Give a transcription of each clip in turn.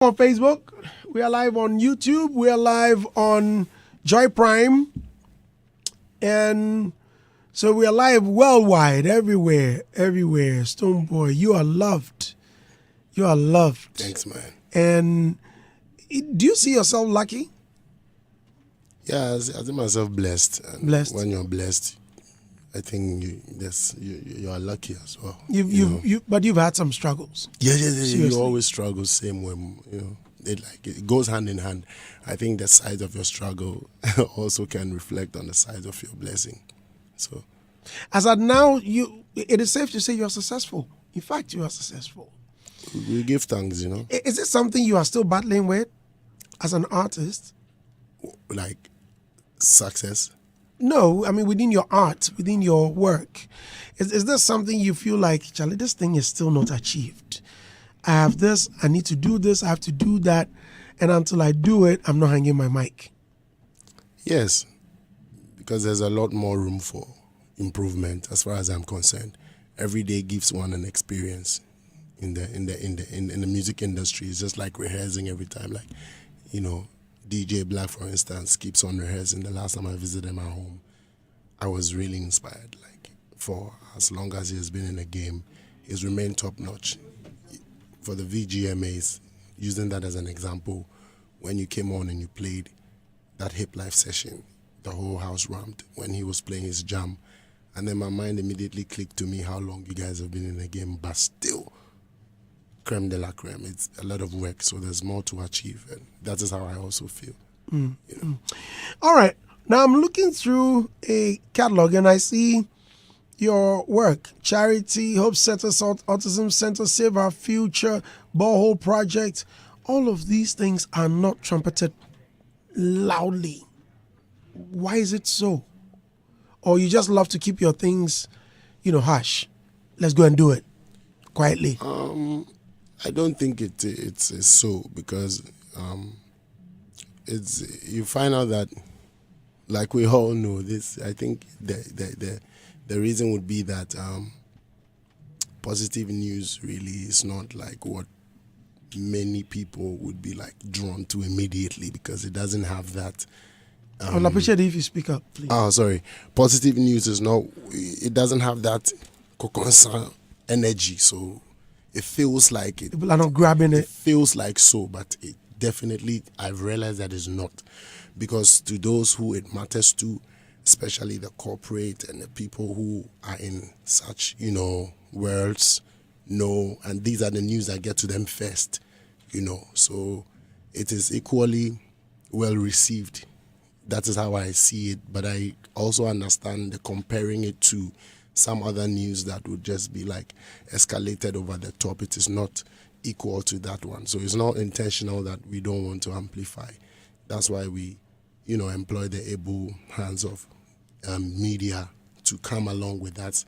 On Facebook, we are live on YouTube, we are live on Joy Prime, and so we are live worldwide, everywhere. Stonebwoy, you are loved. You are loved. Thanks, man. And do you see yourself lucky? Yeah, I see myself blessed. And Blessed. When you're blessed, I think you are lucky as well. But you've had some struggles. Yeah. Seriously. You always struggle same way. It goes hand in hand. I think the size of your struggle also can reflect on the size of your blessing. So, As at now, it is safe to say you are successful. In fact, you are successful. we give thanks. Is it something you are still battling with as an artist? Like success. No, I mean within your art, within your work. Is there something you feel like, Charlie, this thing is still not achieved? I have this, I need to do this, I have to do that, and until I do it, I'm not hanging my mic. Yes, because there's a lot more room for improvement as far as I'm concerned. Every day gives one an experience in the music industry. It's just like rehearsing every time. Like, DJ Black, for instance, keeps on rehearsing. The last time I visited my home, I was really inspired. Like, for as long as he has been in the game, he's remained top notch. For the VGMAs, using that as an example, when you came on and you played that Hip Life session, the whole house ramped when he was playing his jam. And then my mind immediately clicked to me how long you guys have been in the game, but still, creme de la creme. It's a lot of work, so there's more to achieve. And that is how I also feel. All right. Now I'm looking through a catalog and I see your work. Charity, Hope Center, Autism Center, Save Our Future, Borehole Project. All of these things are not trumpeted loudly. Why is it so? Or you just love to keep your things, hush. Let's go and do it quietly. I don't think it's so, because you find out that, like we all know this, I think the reason would be that positive news really is not like what many people would be like drawn to immediately, because it doesn't have that. I would appreciate it if you speak up, please. Oh, sorry. Positive news is not. It doesn't have that concern energy, so it feels like it. People are not grabbing It it. feels like so, but it definitely, I've realized that it's not, because to those who it matters to, especially the corporate and the people who are in such worlds, and these are the news that get to them first, so it is equally well received. That is how I see it, but I also understand the comparing it to some other news that would just be like escalated over the top. It is not equal to that one. So it's not intentional that we don't want to amplify. That's why we, employ the able hands of media to come along with that,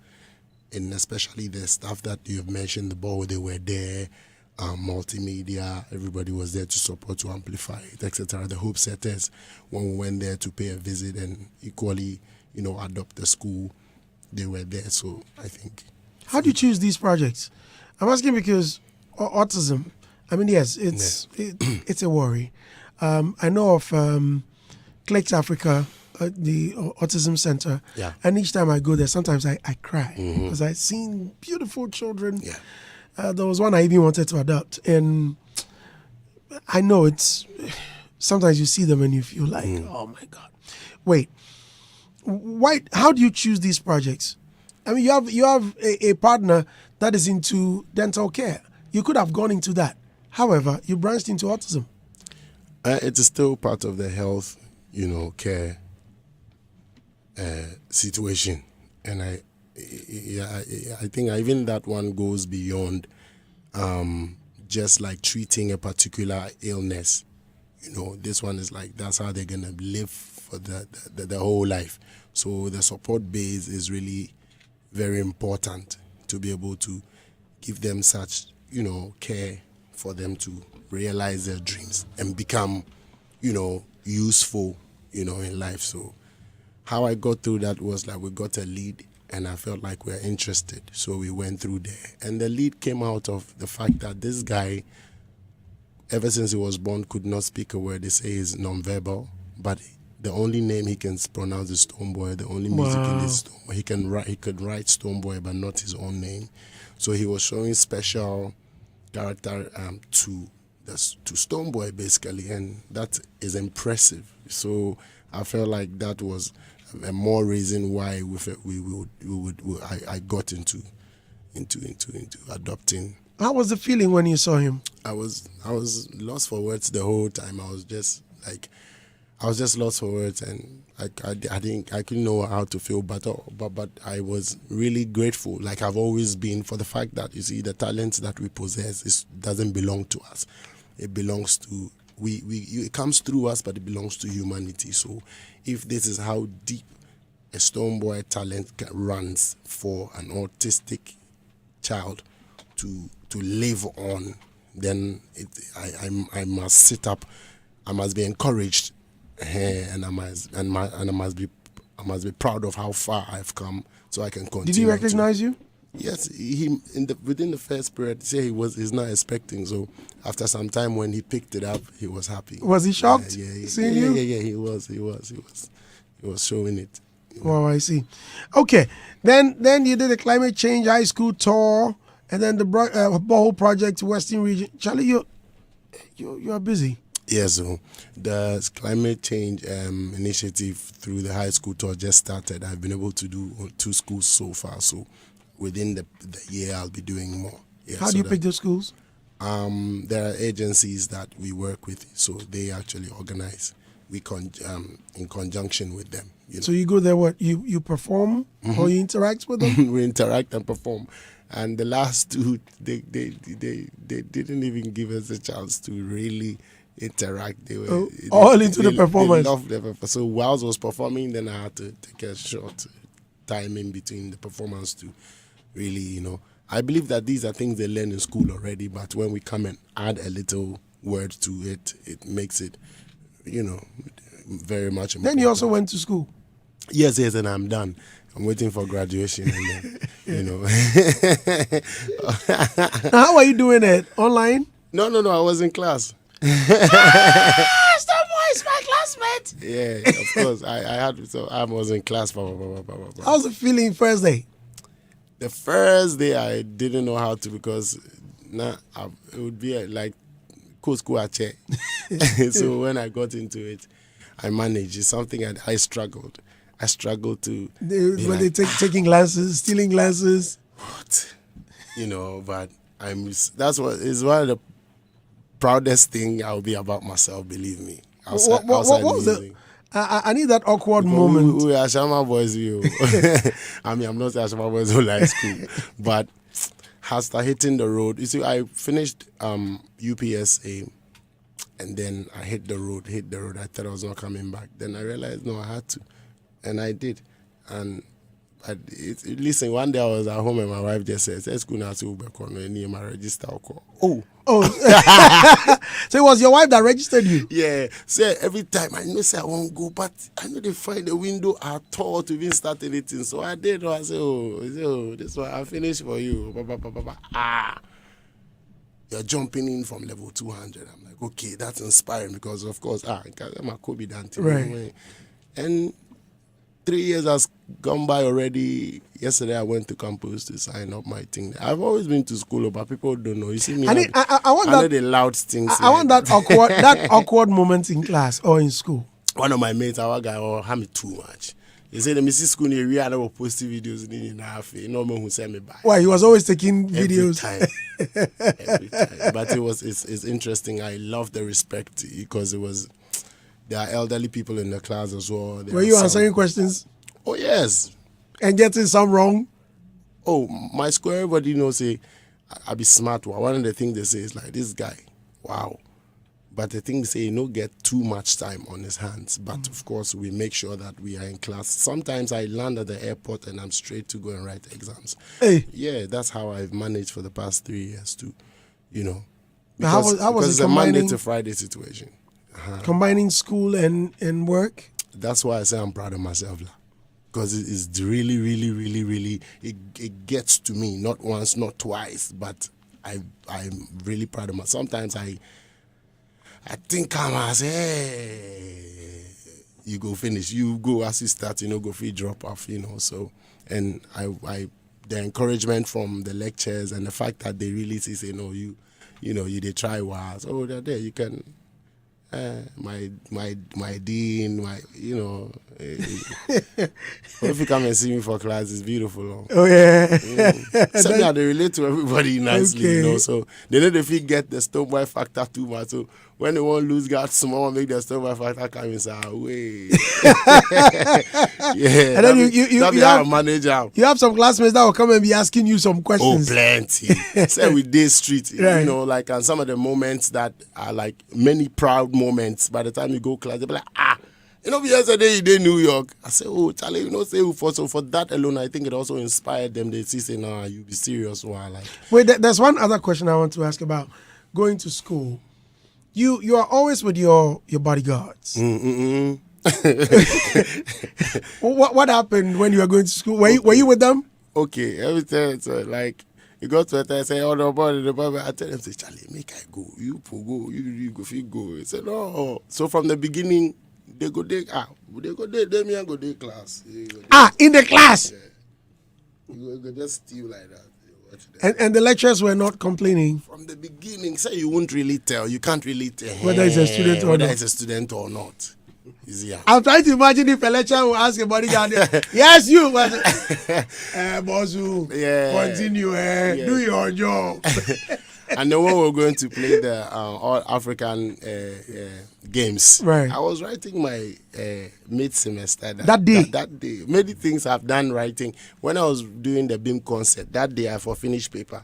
and especially the stuff that you've mentioned, the ball, they were there, multimedia, everybody was there to support, to amplify it, etc. The Hope Setters, when we went there to pay a visit and equally, adopt the school, they were there. So I think. How do you choose these projects? I'm asking because autism, I mean, yes, it's a worry. I know of Grammy Africa, the Autism Center, Yeah. and each time I go there, sometimes I cry because I've seen beautiful children. Yeah. There was one I even wanted to adopt, and I know sometimes you see them and you feel like, oh my God. Wait, why? How do you choose these projects? I mean, you have a partner that is into dental care. You could have gone into that. However, you branched into autism. It is still part of the health, care situation, and I think even that one goes beyond just like treating a particular illness. This one is like, that's how they're gonna live for the whole life. So the support base is really very important to be able to give them such, care for them to realize their dreams and become, useful, in life. So how I got through that was like, we got a lead and I felt like we were interested. So we went through there. And the lead came out of the fact that this guy ever since he was born, could not speak a word. They say he's non-verbal, but the only name he can pronounce is Stonebwoy. The only music in this Stonebwoy. He could write Stonebwoy, but not his own name. So he was showing special character to Stonebwoy basically, and that is impressive. So I felt like that was a more reason why I got into adopting. How was the feeling when you saw him? I was lost for words the whole time. I was just lost for words, and I couldn't know how to feel, but I was really grateful, like I've always been, for the fact that, you see, the talents that we possess doesn't belong to us. It belongs to it comes through us, but it belongs to humanity. So if this is how deep a Stonebwoy talent runs for an autistic child to live on, then I must sit up. I must be encouraged, and I must be proud of how far I've come, so I can continue. Did he recognize you? Yes, within the first period, say he's not expecting. So after some time, when he picked it up, he was happy. Was he shocked? Seeing you? Yeah. He was showing it. Oh, I see. Okay, then you did a climate change high school tour, and then the whole project Western region. Charlie, you're busy. Yes, so the climate change initiative through the high school tour just started. I've been able to do 2 schools so far. So within the year, I'll be doing more. Yeah, How do you pick the schools? There are agencies that we work with, so they actually organize. We in conjunction with them. You know? So you go there, what you perform or you interact with them? We interact and perform. And the last 2, they didn't even give us a chance to really interact. They were all into the performance. They loved the performance. So whilst I was performing, then I had to take a short time in between the performance to really, I believe that these are things they learn in school already, but when we come and add a little word to it, it makes it, very much important. Then you also went to school? Yes, and I'm done. I'm waiting for graduation, and then, Now, how are you doing it? Online? No, I was in class. Stonebwoy is my classmate. Yeah, of course. I was in class. How's the feeling first day? The first day I didn't know how to, because it would be like school. So when I got into it, I managed. It's something I struggled. I struggled to. They taking glasses, stealing glasses. What? But that's what is one of the proudest thing I'll be about myself. Believe me. What was it? I need that awkward moment. We are Shama boys, I mean, I'm not saying Shama boys who like school, but after hitting the road, you see, I finished UPSA, and then I hit the road. I thought I was not coming back. Then I realized, no, I had to, and I did. And listen, one day I was at home and my wife just said, "Let's go now to my register." Oh. So it was your wife that registered you? Yeah. So every time I know, say I won't go, but I know they find a window at all to even start anything. So I did. I said, "Oh, this one I finished for you." You're jumping in from level 200. I'm like, okay, that's inspiring, because of course, I'm a Kobe Dante. Right. And 3 years has gone by already. Yesterday I went to campus to sign up my thing. I've always been to school, but people don't know. You see me, I know the loud things. I want that awkward moment in class or in school. One of my mates, our guy, had me too much. He said, "The Mrs. School, we had our posting videos in half. No one who sent me back." Why? He was always taking videos. Every time. But it's interesting. I love the respect, because there are elderly people in the class as well. Were you answering questions? Oh, yes. And getting some wrong? Oh, my school, everybody knows, I be smart. One of the things they say is like, this guy, wow. But the thing they say, get too much time on his hands. But of course, we make sure that we are in class. Sometimes I land at the airport and I'm straight to go and write exams. Hey. Yeah, that's how I've managed for the past 3 years too, Because how was it, a Monday to Friday situation. Combining school and work? That's why I say I'm proud of myself. Because it's really, really, really, really, it gets to me, not once, not twice, but I'm really proud of myself. Sometimes I think I say, hey, you go finish. You go as you start, go free drop off, So, and I the encouragement from the lectures and the fact that they really say, no, you they try was, oh, they're there, you can. My dean, if you come and see me for class, it's beautiful. Oh yeah. Same how they relate to everybody nicely, Okay. So they know if you get the Stonebwoy factor too much. So when they want to lose God small, make the Stonebwoy factor come inside. Away. Yeah. And then you have manage them. You have some classmates that will come and be asking you some Oh, questions. plenty. Say with day street, Right. and some of the moments that are like many proud moments. By the time you go class, they be like, yesterday you did New York. I say, oh, Charlie, say so for that alone, I think it also inspired them. They say, nah, you be serious, like. Wait, there's one other question I want to ask about going to school. You are always with your bodyguards. What happened when you were going to school? Were you with them? Okay, every time like you go to a time, say, oh no, boy, I tell them, say, Charlie, make I go. You go, you go, you go. He said, no. So from the beginning, they go me and go day class. In the class. Yeah. You go just steal like that. And the lecturers were not complaining. From the beginning, say you won't really tell. You can't really tell Whether it's a student or whether not. it's a student or not. Easier. I'm trying to imagine if a lecturer will ask a bodyguard, yes, you, Bosu, continue, do your job. And then when we were going to play the All African games, Right. I was writing my mid-semester. That day? That day. Many things I've done writing. When I was doing the BIM concert, that day I finished paper.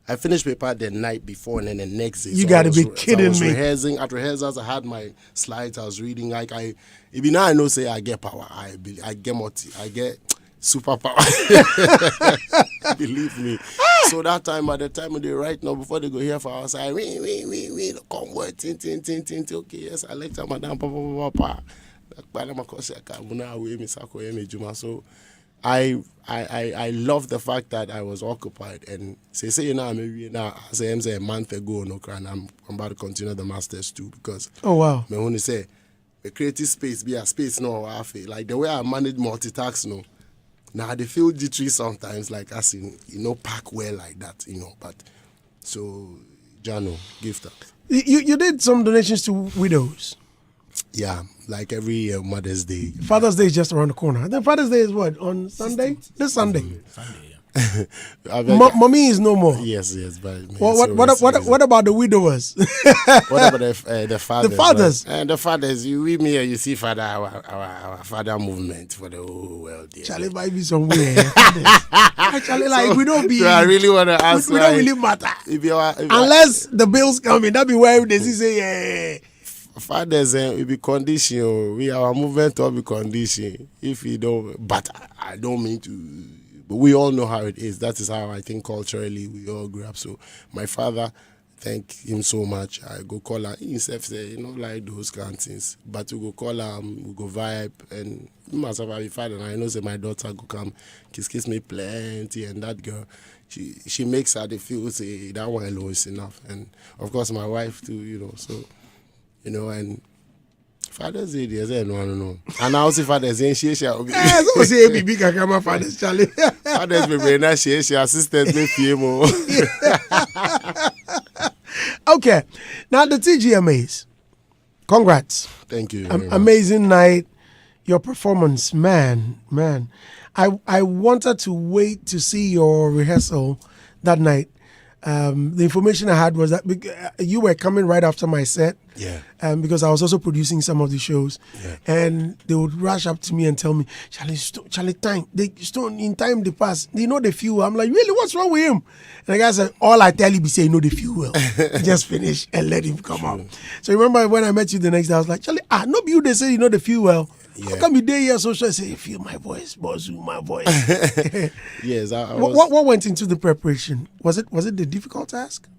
I finished paper the night before and then the next day. You gotta be kidding I was me. rehearsing. At rehearsals, I had my slides. I was reading. Like even now I know say I get power. I get I get superpower. Believe me. So that time, by the time they write now, before they go here for us, I convoy, tin. Okay, yes, I lecture madam, papa. So I love the fact that I was occupied and say maybe now say a month ago and I'm about to continue the masters too because Oh wow. me when you say a creative space be a space no like the way I manage multitask no. Now they feel jittery sometimes like as in pack well like that but so Jano gift that. You did some donations to widows. Yeah, like every year Mother's Day. Father's Day is just around the corner. Then Father's Day is what? On Sunday? This Sunday. Mommy is no more. Yes, but What about the widowers? what about the fathers? The fathers. And the fathers, you read me here, you see father our father movement for the whole world. Yeah. Charlie might be somewhere. Actually, like we don't be. So I really want to ask. We don't really matter. If Unless the bills come in, that be where they say yeah. Fathers will be condition. We our movement will be condition. If you don't, but I don't mean to. But we all know how it is. That is how I think culturally we all grew up. So my father, thank him so much. I go call her. He himself say, like those kind of things. But we go call her, we go vibe, and myself I be father. And I know say my daughter go come kiss me plenty, and that girl, she makes her they feel say that one alone is enough. And of course my wife too, so. And Father's Day, there's no. And I also Father's Day, she shall be. So say baby kakama Father's Charlie. Father's Day, now she assistant with PMO. Okay, now the TGMAs. Congrats. Thank you. Very much. Amazing night. Your performance, man. I wanted to wait to see your rehearsal that night. The information I had was that you were coming right after my set. Yeah. Because I was also producing some of the shows. Yeah. And they would rush up to me and tell me, Charlie, time. In time they pass. They know the fuel. I'm like, really? What's wrong with him? And the guy said, all I tell you be say, you know the fuel well. Just finish and let him come out. So remember when I met you the next day, I was like, Charlie, no be you they say you know the fuel well. Yeah. How come you there here so sure? I say, feel my voice, boss, my voice. Yes. What went into the preparation? Was it the difficult task?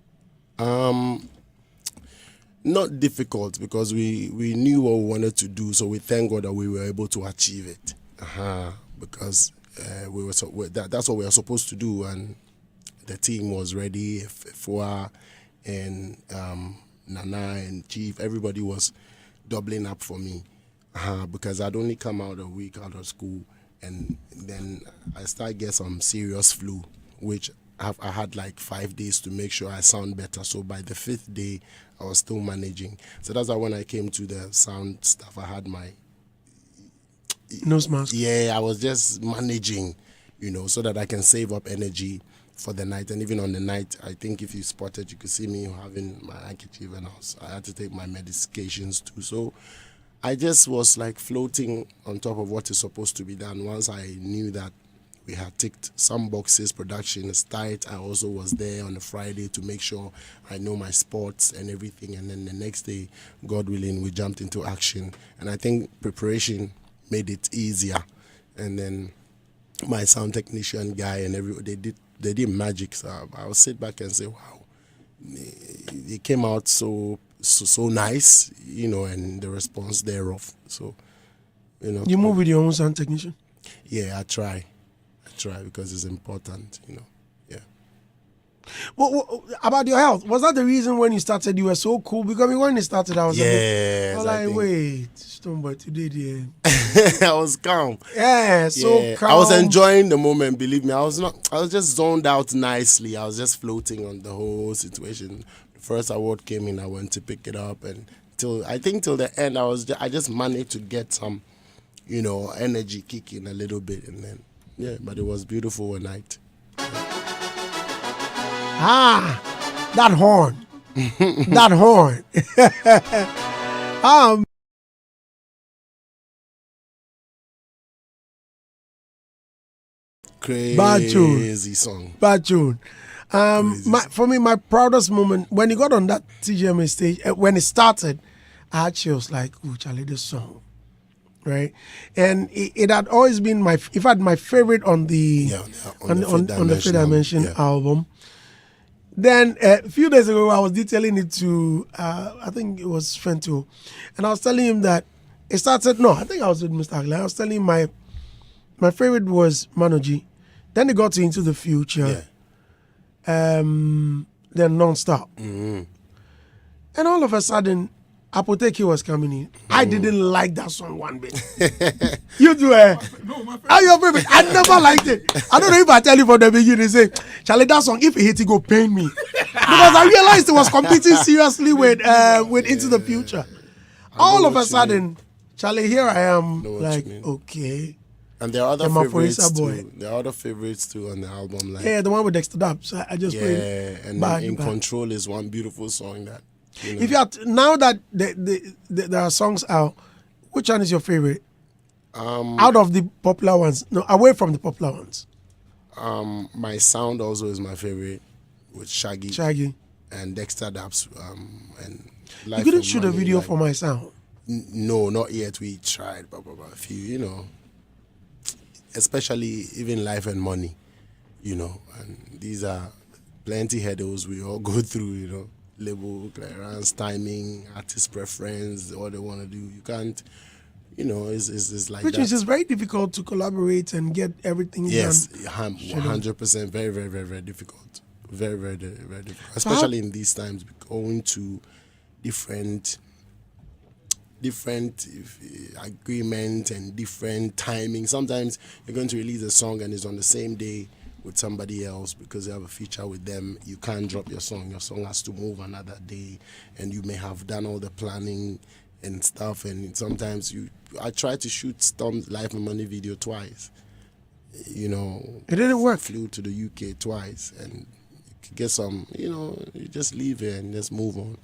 Not difficult because we knew what we wanted to do, so we thank God that we were able to achieve it. Because that's what we were supposed to do, and the team was ready for, and Nana and Chief, everybody was doubling up for me because I'd only come out a week out of school, and then I started get some serious flu, which I had like 5 days to make sure I sound better. So by the 5th day, I was still managing. So that's why when I came to the sound stuff, I had my nose mask. Yeah, I was just managing, so that I can save up energy for the night. And even on the night, I think if you spotted, you could see me having my handkerchief, and I had to take my medications too. So I just was like floating on top of what is supposed to be done. Once I knew that we had ticked some boxes, production is tight, I also was there on a Friday to make sure I know my sports and everything. And then the next day, God willing, we jumped into action. And I think preparation made it easier. And then my sound technician guy and everybody, they did magic. So I'll sit back and say, wow, it came out so nice, and the response thereof. So, You move with your own sound technician? Yeah, I try because it's important, Yeah. Well, about your health, was that the reason when you started you were so cool? Because when you started, I was wait, Stonebwoy, today, dear. I was calm. Yeah, so calm. I was enjoying the moment, believe me. I was just zoned out nicely. I was just floating on the whole situation. The first award came in, I went to pick it up, and till the end, I just managed to get some, energy kicking a little bit, and then but it was beautiful one night. That horn. That horn. Crazy song. Bad tune. For me, my proudest moment when he got on that TGMA stage, when it started, I had chills like, "Ooh, Charlie, this song." Right, and it had always been my favorite on the Fifth Dimension album. Then a few days ago, I was detailing it to I think it was Fento, and I was telling him that it started. No, I think I was with Mr. Agla. I was telling him my favorite was Manoji. Then it got to Into the Future. Then Non-Stop, and all of a sudden, Apoteki was coming in. I didn't like that song one bit. You do, No, my Are your favorite? I never liked it. I don't know if I tell you from the beginning, say, Charlie, that song, if he hit it, go pain me. Because I realized it was competing seriously with Into the Future. All of a sudden, Charlie, here I am, like, okay. And there are other favorites too. There are other favorites too on the album. Like, the one with Dexter Dabbs. I just played. And In Control is one beautiful song that. If you are now that there are songs out, which one is your favorite? Out of the popular ones, no, away from the popular ones. My Sound also is my favorite with Shaggy and Dexter Dabbs. And you couldn't shoot a video for My Sound. No, not yet. We tried, but a few, especially even Life and Money, and these are plenty hurdles we all go through, label clearance, timing, artist preference, what they want to do. You can't, it's like which that. Which is very difficult to collaborate and get everything done. Yes, 100%. Very, very, very, very difficult. Very, very, very difficult. Especially in these times, going to different agreement and different timing. Sometimes you're going to release a song and it's on the same day with somebody else because you have a feature with them. You can't drop your song. Your song has to move another day, and you may have done all the planning and stuff. And sometimes I tried to shoot Storm's Life and Money video twice. It didn't work. Flew to the UK twice, and you could get some. You just leave it and just move on.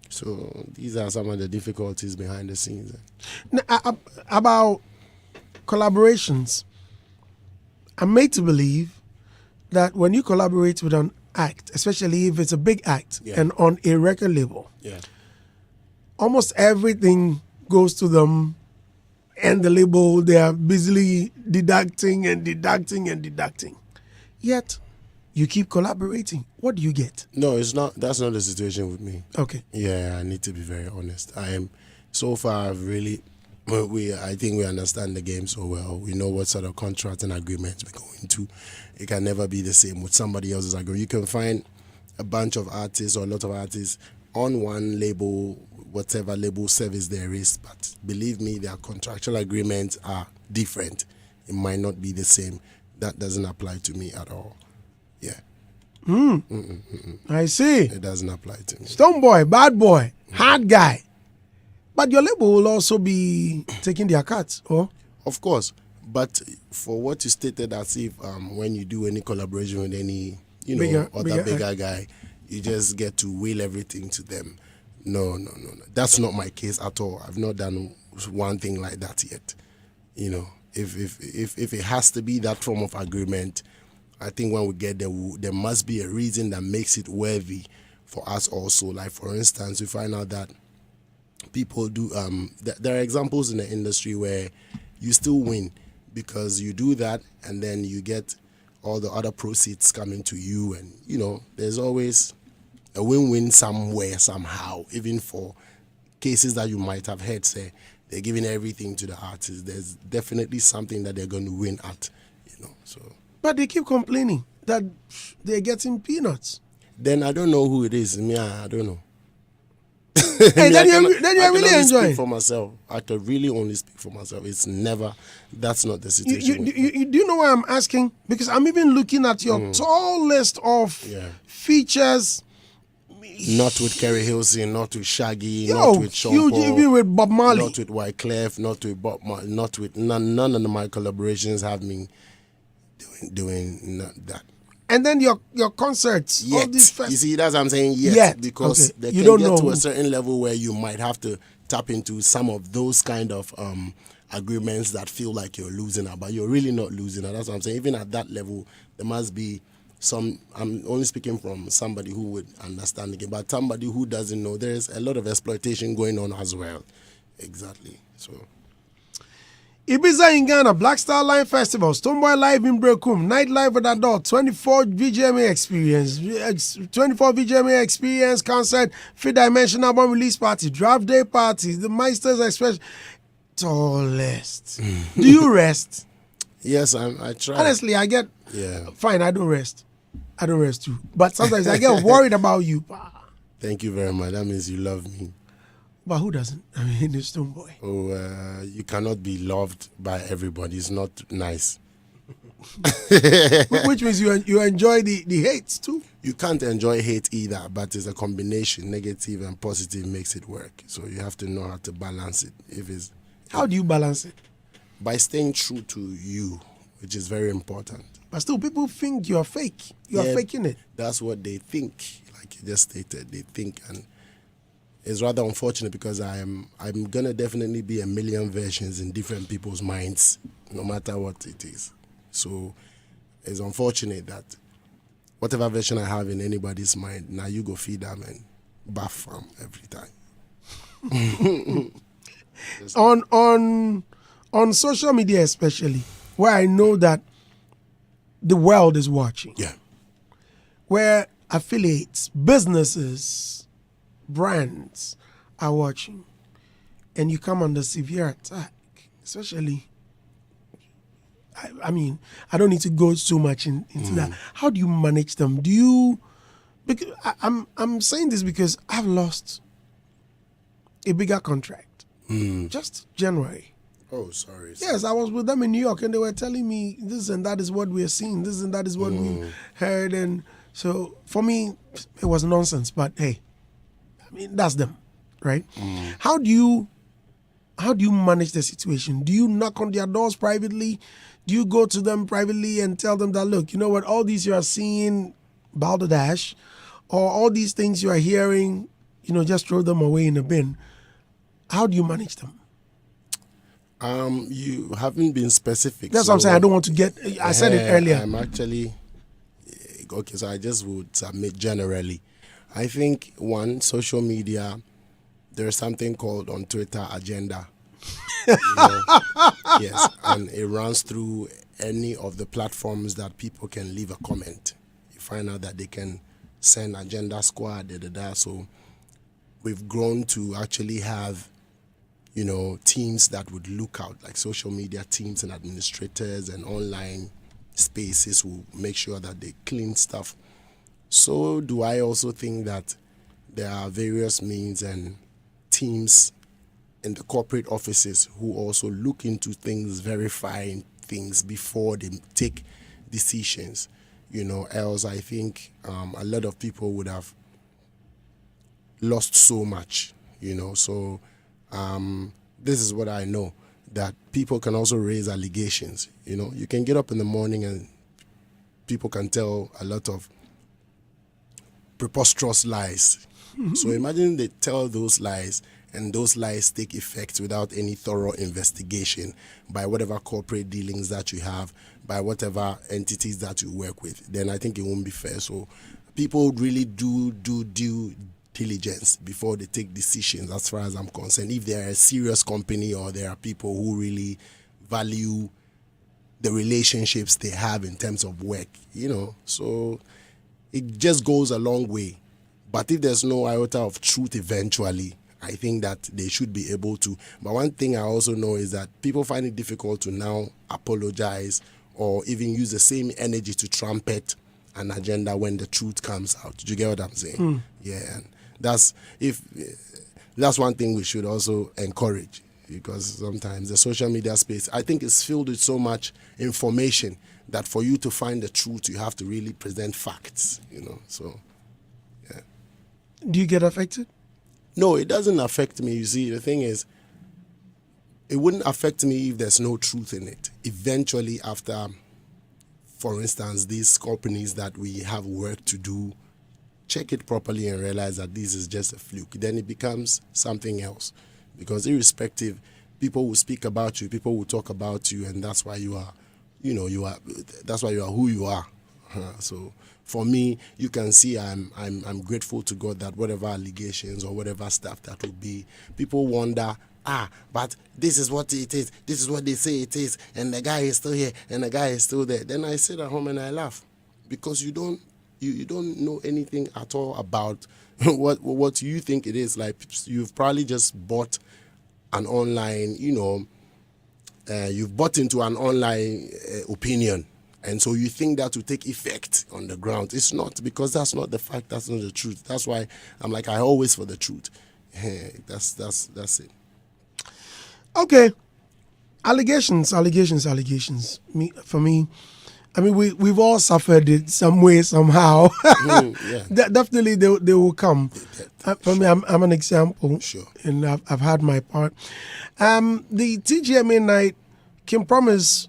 So these are some of the difficulties behind the scenes. Now, about collaborations, I'm made to believe that when you collaborate with an act, especially if it's a big act and on a record label, almost everything goes to them and the label. They are busily deducting. Yet, you keep collaborating. What do you get? No, it's not. That's not the situation with me. Okay. Yeah, I need to be very honest. So far, I've really... I think we understand the game so well. We know what sort of contract and agreements we're going to. It can never be the same with somebody else's agreement. You can find a bunch of artists or a lot of artists on one label, whatever label service there is, but believe me, their contractual agreements are different. It might not be the same. That doesn't apply to me at all. Yeah. I see. It doesn't apply to me. Stonebwoy, bad boy, hard guy. But your label will also be taking their cuts, oh? Of course. But for what you stated, as if when you do any collaboration with any, bigger guy, you just get to will everything to them. No. That's not my case at all. I've not done one thing like that yet. If it has to be that form of agreement, I think when we get there, there must be a reason that makes it worthy for us also. Like, for instance, we find out that people do, there are examples in the industry where you still win because you do that and then you get all the other proceeds coming to you. And, there's always a win-win somewhere, somehow, even for cases that you might have heard say they're giving everything to the artist. There's definitely something that they're going to win at, so. But they keep complaining that they're getting peanuts. Then I don't know who it is. I don't know. Hey, then you're really enjoying. Speak for myself. I can really only speak for myself. That's not the situation. Do you know why I'm asking? Because I'm even looking at your tall list of features. Not with Kerry Hilson, not with Shaggy, not with Sean Paul, even with Bob Marley, not with Wyclef, not with Bob Marley, not with none of my collaborations have me doing that. And then your concerts, yet. all these you see, that's what I'm saying. Yet. Because they can get to a certain level where you might have to tap into some of those kind of agreements that feel like you're losing out, but you're really not losing out. That's what I'm saying. Even at that level, there must be some. I'm only speaking from somebody who would understand the game, but somebody who doesn't know, there's a lot of exploitation going on as well. Exactly. So. Ibiza in Ghana, Black Star Line Festival, Stonebwoy Live in Brekum, Night Live with Adult, 24 VGMA Experience Concert, 5th Dimension Album Release Party, Draft Day Party, the Meisters Express. Tallest. Do you rest? Yes, I try. Honestly, I get... Yeah. Fine, I don't rest. I don't rest too. But sometimes I get worried about you. Thank you very much. That means you love me. But who doesn't? I mean, it's Stonebwoy. Oh, you cannot be loved by everybody. It's not nice. Which means you enjoy the hates too? You can't enjoy hate either, but it's a combination. Negative and positive makes it work. So you have to know how to balance it. How do you balance it? By staying true to you, which is very important. But still, people think you're fake. You're faking it. That's what they think. Like you just stated, they think, and it's rather unfortunate because I'm gonna definitely be a million versions in different people's minds, no matter what it is. So it's unfortunate that whatever version I have in anybody's mind, now you go feed them and bath them every time. On social media especially, where I know that the world is watching. Yeah. Where affiliates, businesses, brands are watching, and you come under severe attack, especially. I mean, I don't need to go too much into that. How do you manage them? Do you? Because I'm saying this because I've lost a bigger contract just January. Oh, sorry. Yes, I was with them in New York, and they were telling me this and that is what we're seeing, this and that is what we heard, and so for me, it was nonsense. But hey, I mean, that's them, right? How do you manage the situation? Do you knock on their doors privately? Do you go to them privately and tell them that, look, you know what, all these you are seeing, balderdash, or all these things you are hearing, just throw them away in a bin? How do you manage them? You haven't been specific. That's what I'm saying. I don't want to get... I said it earlier. I'm actually... Okay, so I just would submit generally. I think, one, social media, there's something called on Twitter agenda. Yes, and it runs through any of the platforms that people can leave a comment. You find out that they can send agenda squad, so we've grown to actually have, teams that would look out, like social media teams and administrators and online spaces will make sure that they clean stuff. So do I also think that there are various means and teams in the corporate offices who also look into things, verifying things before they take decisions. Else I think a lot of people would have lost so much. So this is what I know, that people can also raise allegations. You can get up in the morning and people can tell a lot of preposterous lies. So imagine they tell those lies and those lies take effect without any thorough investigation by whatever corporate dealings that you have, by whatever entities that you work with. Then I think it won't be fair. So people really do due diligence before they take decisions, as far as I'm concerned. If they're a serious company or there are people who really value the relationships they have in terms of work, so it just goes a long way. But if there's no iota of truth eventually, I think that they should be able to. But one thing I also know is that people find it difficult to now apologize or even use the same energy to trumpet an agenda when the truth comes out. Do you get what I'm saying? Yeah, and that's one thing we should also encourage, because sometimes the social media space, I think, is filled with so much information that for you to find the truth, you have to really present facts, so, yeah. Do you get affected? No, it doesn't affect me. You see, the thing is, it wouldn't affect me if there's no truth in it. Eventually, after, for instance, these companies that we have work to do, check it properly and realize that this is just a fluke, then it becomes something else. Because irrespective, people will speak about you, people will talk about you, and that's why you are, that's why you are who you are. So for me, you can see I'm grateful to God that whatever allegations or whatever stuff that will be, people wonder, but this is what it is, this is what they say it is, and the guy is still here, and the guy is still there. Then I sit at home and I laugh, because you don't know anything at all about what you think it is. Like, you've probably just bought an online, you've bought into an online opinion, and so you think that will take effect on the ground. It's not, because that's not the fact, that's not the truth. That's why I'm like, I always for the truth. That's it. Okay. Allegations. For me, I mean, we've all suffered it some way, somehow. Yeah. Definitely, they will come. For me, I'm an example. Sure. And I've had my part. The TGMA night, Kim Promise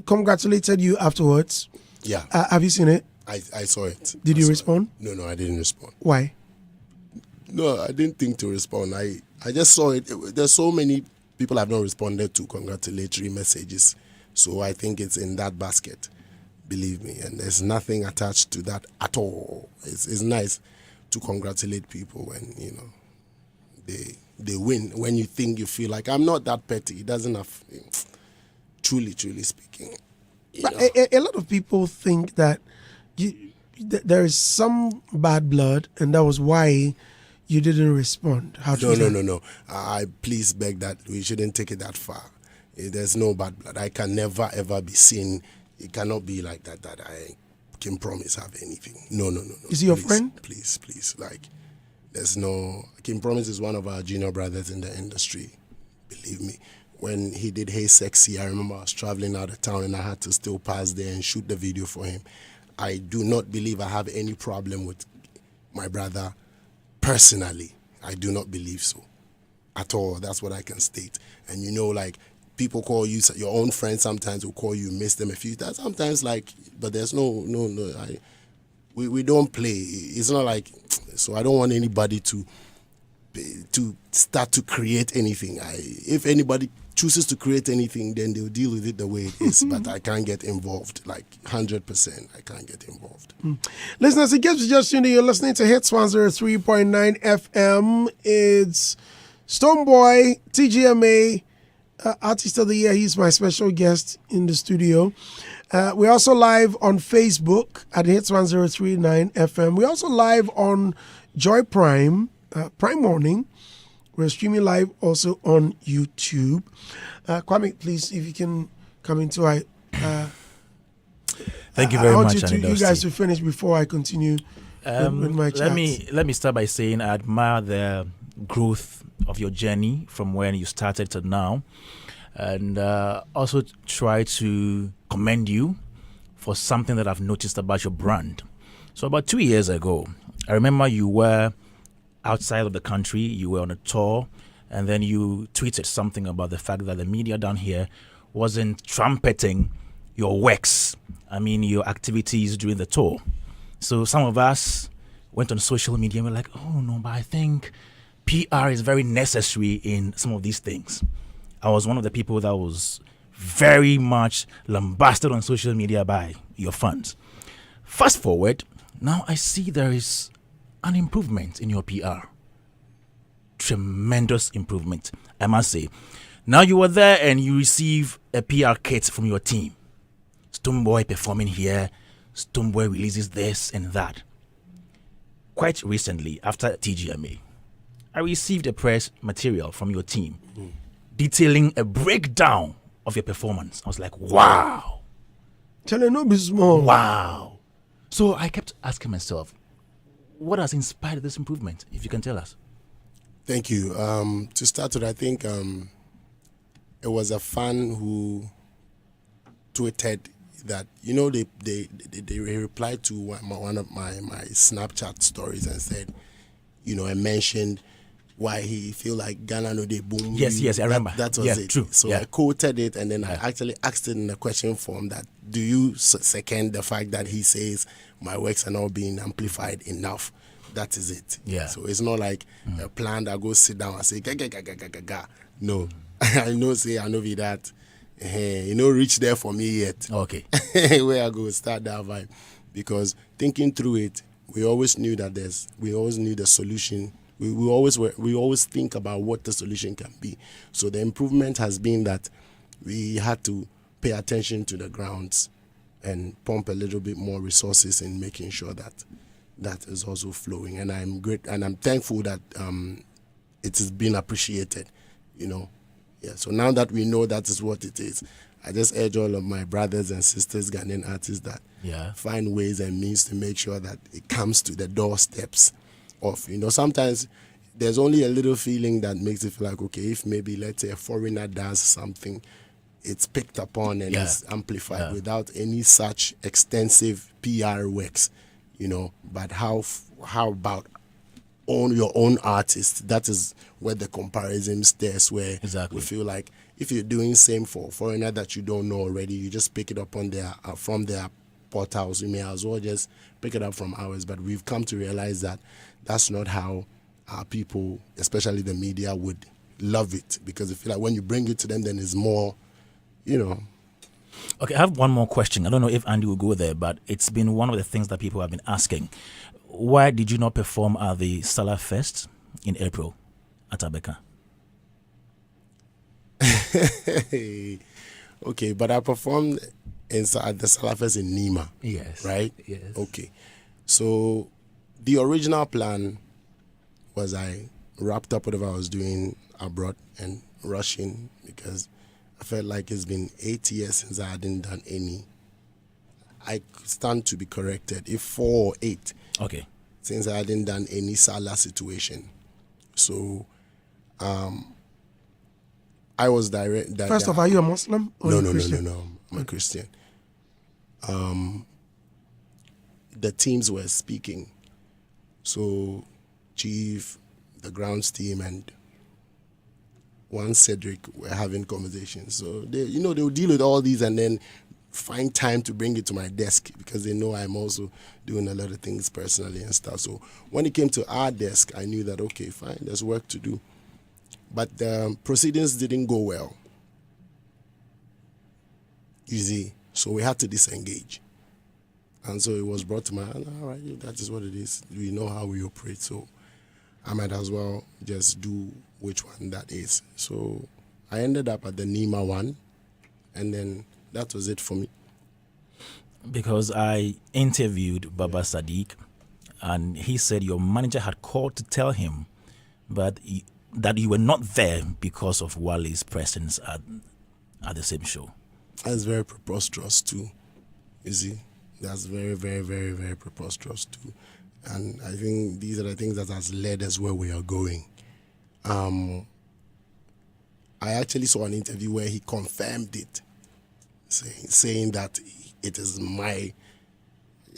congratulated you afterwards. Yeah. Have you seen it? I saw it. Did you respond? No, I didn't respond. Why? No, I didn't think to respond. I just saw it. There's so many people have not responded to congratulatory messages. So I think it's in that basket. Believe me, and there's nothing attached to that at all. It's nice to congratulate people when they win. When you think, you feel like, I'm not that petty. It doesn't have, truly speaking. But a lot of people think that there is some bad blood, and that was why you didn't respond. No. I please beg that we shouldn't take it that far. There's no bad blood. I can never ever be seen. It cannot be like that I can promise have anything. No. Is he your friend? Please. Like, there's no... Kim Promise is one of our junior brothers in the industry. Believe me. When he did Hey Sexy, I remember I was traveling out of town and I had to still pass there and shoot the video for him. I do not believe I have any problem with my brother personally. I do not believe so at all. That's what I can state. And like, people call you, your own friends sometimes will call you, miss them a few times. Sometimes, like, but there's no. We don't play. It's not like, so I don't want anybody to start to create anything. If anybody chooses to create anything, then they'll deal with it the way it is. But I can't get involved, like 100%. I can't get involved. Listeners, in case you just tuned in, you're listening to Hits 103.9 FM. It's Stonebwoy, TGMA. Artist of the Year. He's my special guest in the studio. We're also live on Facebook at Hits 103.9 FM. We're also live on Joy Prime, Prime Morning. We're streaming live also on YouTube. Kwame, please, if you can come into Thank you very much, I want you guys to finish before I continue with my Let chats. me start by saying I admire the growth of your journey from when you started to now, and also try to commend you for something that I've noticed about your brand. So about 2 years ago, I remember you were outside of the country, you were on a tour, and then you tweeted something about the fact that the media down here wasn't trumpeting your works, your activities during the tour. So some of us went on social media and were like, oh no, but I think PR is very necessary in some of these things. I was one of the people that was very much lambasted on social media by your fans. Fast forward, now I see there is an improvement in your PR. Tremendous improvement, I must say. Now you were there and you receive a PR kit from your team. Stonebwoy performing here, Stonebwoy releases this and that. Quite recently, after TGMA, I received a press material from your team detailing a breakdown of your performance. I was like, wow. Charlie, no be small. Wow. So I kept asking myself, what has inspired this improvement, if you can tell us? Thank you. To start with, I think it was a fan who tweeted that, they replied to one of my Snapchat stories and said, I mentioned why he feel like Ghana no they boom. Yes, I remember. That was it. True. So I quoted it, and then I actually asked it in a question form that, do you second the fact that he says my works are not being amplified enough? That is it. Yeah. So it's not like a plan that goes sit down and say ga. No. I know be that. Reach there for me yet. Okay. Where I go start that vibe. Because thinking through it, we always knew the solution. We always think about what the solution can be. So the improvement has been that we had to pay attention to the grounds and pump a little bit more resources in making sure that is also flowing. And I'm great, and I'm thankful that it has been appreciated. Yeah. So now that we know that is what it is, I just urge all of my brothers and sisters, Ghanaian artists, that find ways and means to make sure that it comes to the doorsteps of, sometimes there's only a little feeling that makes it feel like, okay, if maybe, let's say, a foreigner does something, it's picked upon and it's amplified without any such extensive PR works, But how about your own artist? That is where the comparison stares, where we feel like if you're doing same for a foreigner that you don't know already, you just pick it up on from their portals. You may as well just pick it up from ours. But we've come to realize that that's not how our people, especially the media, would love it, because they feel like when you bring it to them, then it's more, Okay, I have one more question. I don't know if Andy will go there, but it's been one of the things that people have been asking. Why did you not perform at the Salah Fest in April at Abeka? Okay, but I performed at the Salah Fest in Nima. Yes. Right? Yes. Okay. So the original plan was I wrapped up whatever I was doing abroad and rushing, because I felt like it's been 8 years since I hadn't done any. I stand to be corrected, if 4 or 8. Okay. Since I hadn't done any Salah situation. So I was direct. First off, are you a Muslim or No, a Christian? No. I'm a Christian. The teams were speaking. So Chief, the grounds team, and one Cedric were having conversations. So they'll deal with all these and then find time to bring it to my desk, because they know I'm also doing a lot of things personally and stuff. So when it came to our desk, I knew that, okay, fine, there's work to do. But the proceedings didn't go well. You see, so we had to disengage. And so it was brought to my hand, all right, that is what it is. We know how we operate, so I might as well just do which one that is. So I ended up at the Nima one, and then that was it for me. Because I interviewed Baba Sadiq, and he said your manager had called to tell him that you were not there because of Wale's presence at the same show. That's very preposterous too. You see, that's very, very, very, very preposterous too. And I think these are the things that has led us where we are going. I actually saw an interview where he confirmed it, saying that it is my.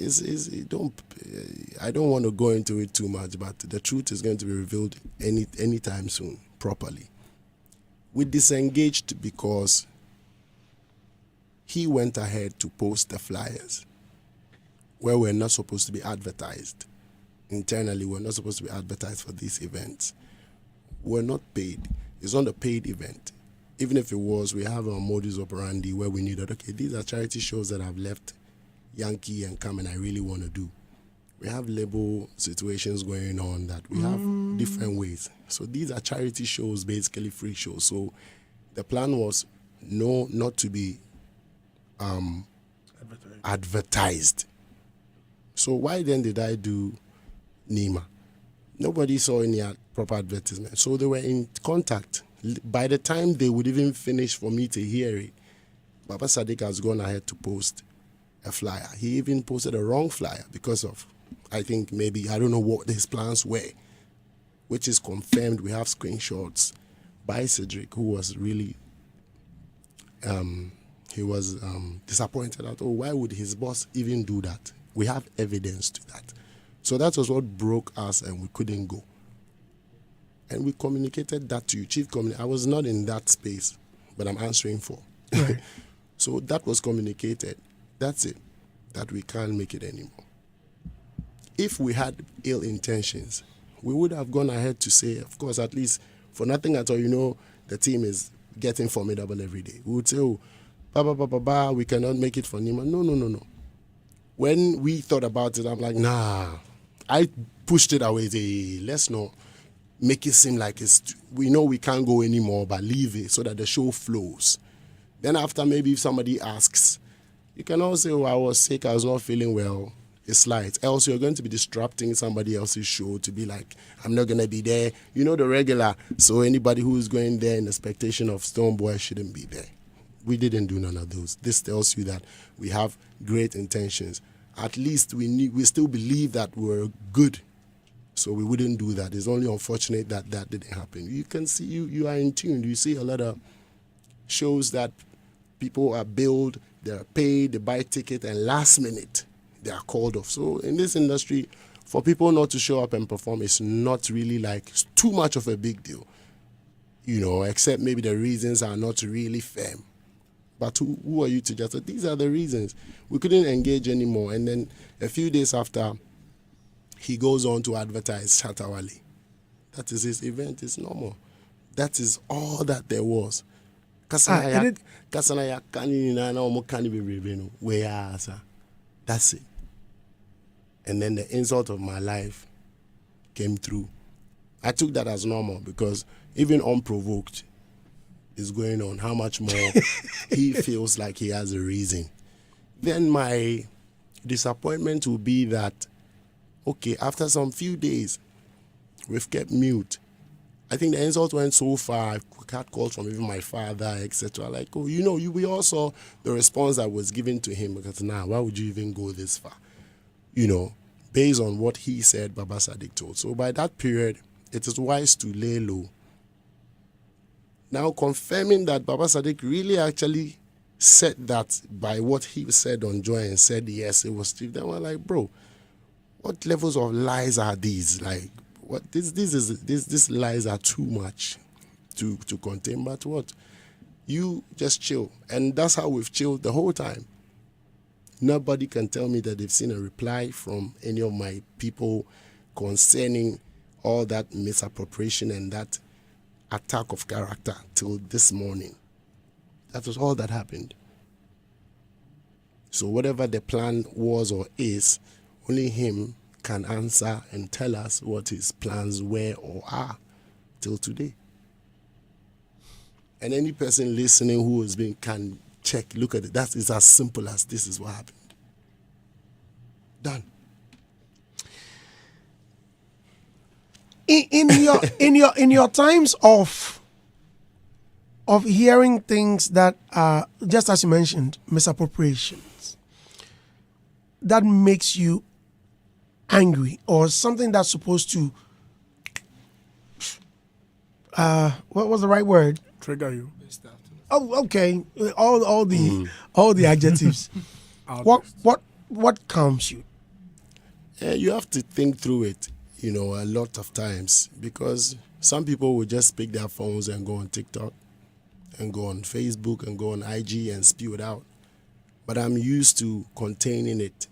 I don't want to go into it too much, but the truth is going to be revealed anytime soon, properly. We disengaged because he went ahead to post the flyers where we're not supposed to be advertised. Internally, we're not supposed to be advertised for these events. We're not paid. It's not a paid event. Even if it was, we have our modus operandi where we need that, okay, these are charity shows that I've left Yankee and come and I really want to do. We have label situations going on that we have different ways. So these are charity shows, basically free shows. So the plan was not to be advertised. So why then did I do Nima? Nobody saw any proper advertisement. So they were in contact. By the time they would even finish for me to hear it, Baba Sadiq has gone ahead to post a flyer. He even posted a wrong flyer because of, I think maybe, I don't know what his plans were, which is confirmed. We have screenshots by Cedric, who was really, he was disappointed at, why would his boss even do that? We have evidence to that. So that was what broke us and we couldn't go. And we communicated that to you, Chief Communicator. I was not in that space, but I'm answering for. Right. So that was communicated. That's it, that we can't make it anymore. If we had ill intentions, we would have gone ahead to say, of course, at least for nothing at all, the team is getting formidable every day. We would say, we cannot make it for Nima. No. When we thought about it, I'm like, nah. I pushed it away. Say, let's not make it seem like we know we can't go anymore, but leave it so that the show flows. Then after, maybe if somebody asks, you can also say, I was sick, I was not feeling well. It's light. Else you're going to be disrupting somebody else's show to be like, I'm not going to be there. The regular. So anybody who is going there in expectation of Stonebwoy shouldn't be there. We didn't do none of those. This tells you that we have great intentions. At least we still believe that we're good. So we wouldn't do that. It's only unfortunate that that didn't happen. You can see, you are in tune. You see a lot of shows that people are billed, they're paid, they buy ticket, and last minute they are called off. So in this industry, for people not to show up and perform is not really like too much of a big deal, except maybe the reasons are not really firm. But who are you to just say, these are the reasons. We couldn't engage anymore. And then a few days after, he goes on to advertise Shatawale. That is his event. It's normal. That is all that there was. That's it. And then the insult of my life came through. I took that as normal because even unprovoked is going on. How much more he feels like he has a reason. Then my disappointment will be that, okay, after some few days, we've kept mute. I think the insult went so far, I had calls from even my father, etc. Like, we all saw the response that was given to him because why would you even go this far? Based on what he said, Baba Sadiq told. So by that period, it is wise to lay low. Now confirming that Baba Sadiq really actually said that by what he said on Joy and said, yes, it was Steve. Then we're like, bro, what levels of lies are these? Like, what these lies are too much to contain. But what? You just chill. And that's how we've chilled the whole time. Nobody can tell me that they've seen a reply from any of my people concerning all that misappropriation and that attack of character till this morning. That was all that happened. So whatever the plan was or is, only him can answer and tell us what his plans were or are till today. And any person listening who has been can check, look at it. That is as simple as this is what happened. Done. In your times of hearing things that are, just as you mentioned, misappropriations, that makes you angry or something that's supposed to what was the right word? Trigger you. Oh, okay. All the adjectives. What calms you? You have to think through it, a lot of times, because some people will just pick their phones and go on TikTok and go on Facebook and go on IG and spew it out. But I'm used to containing it,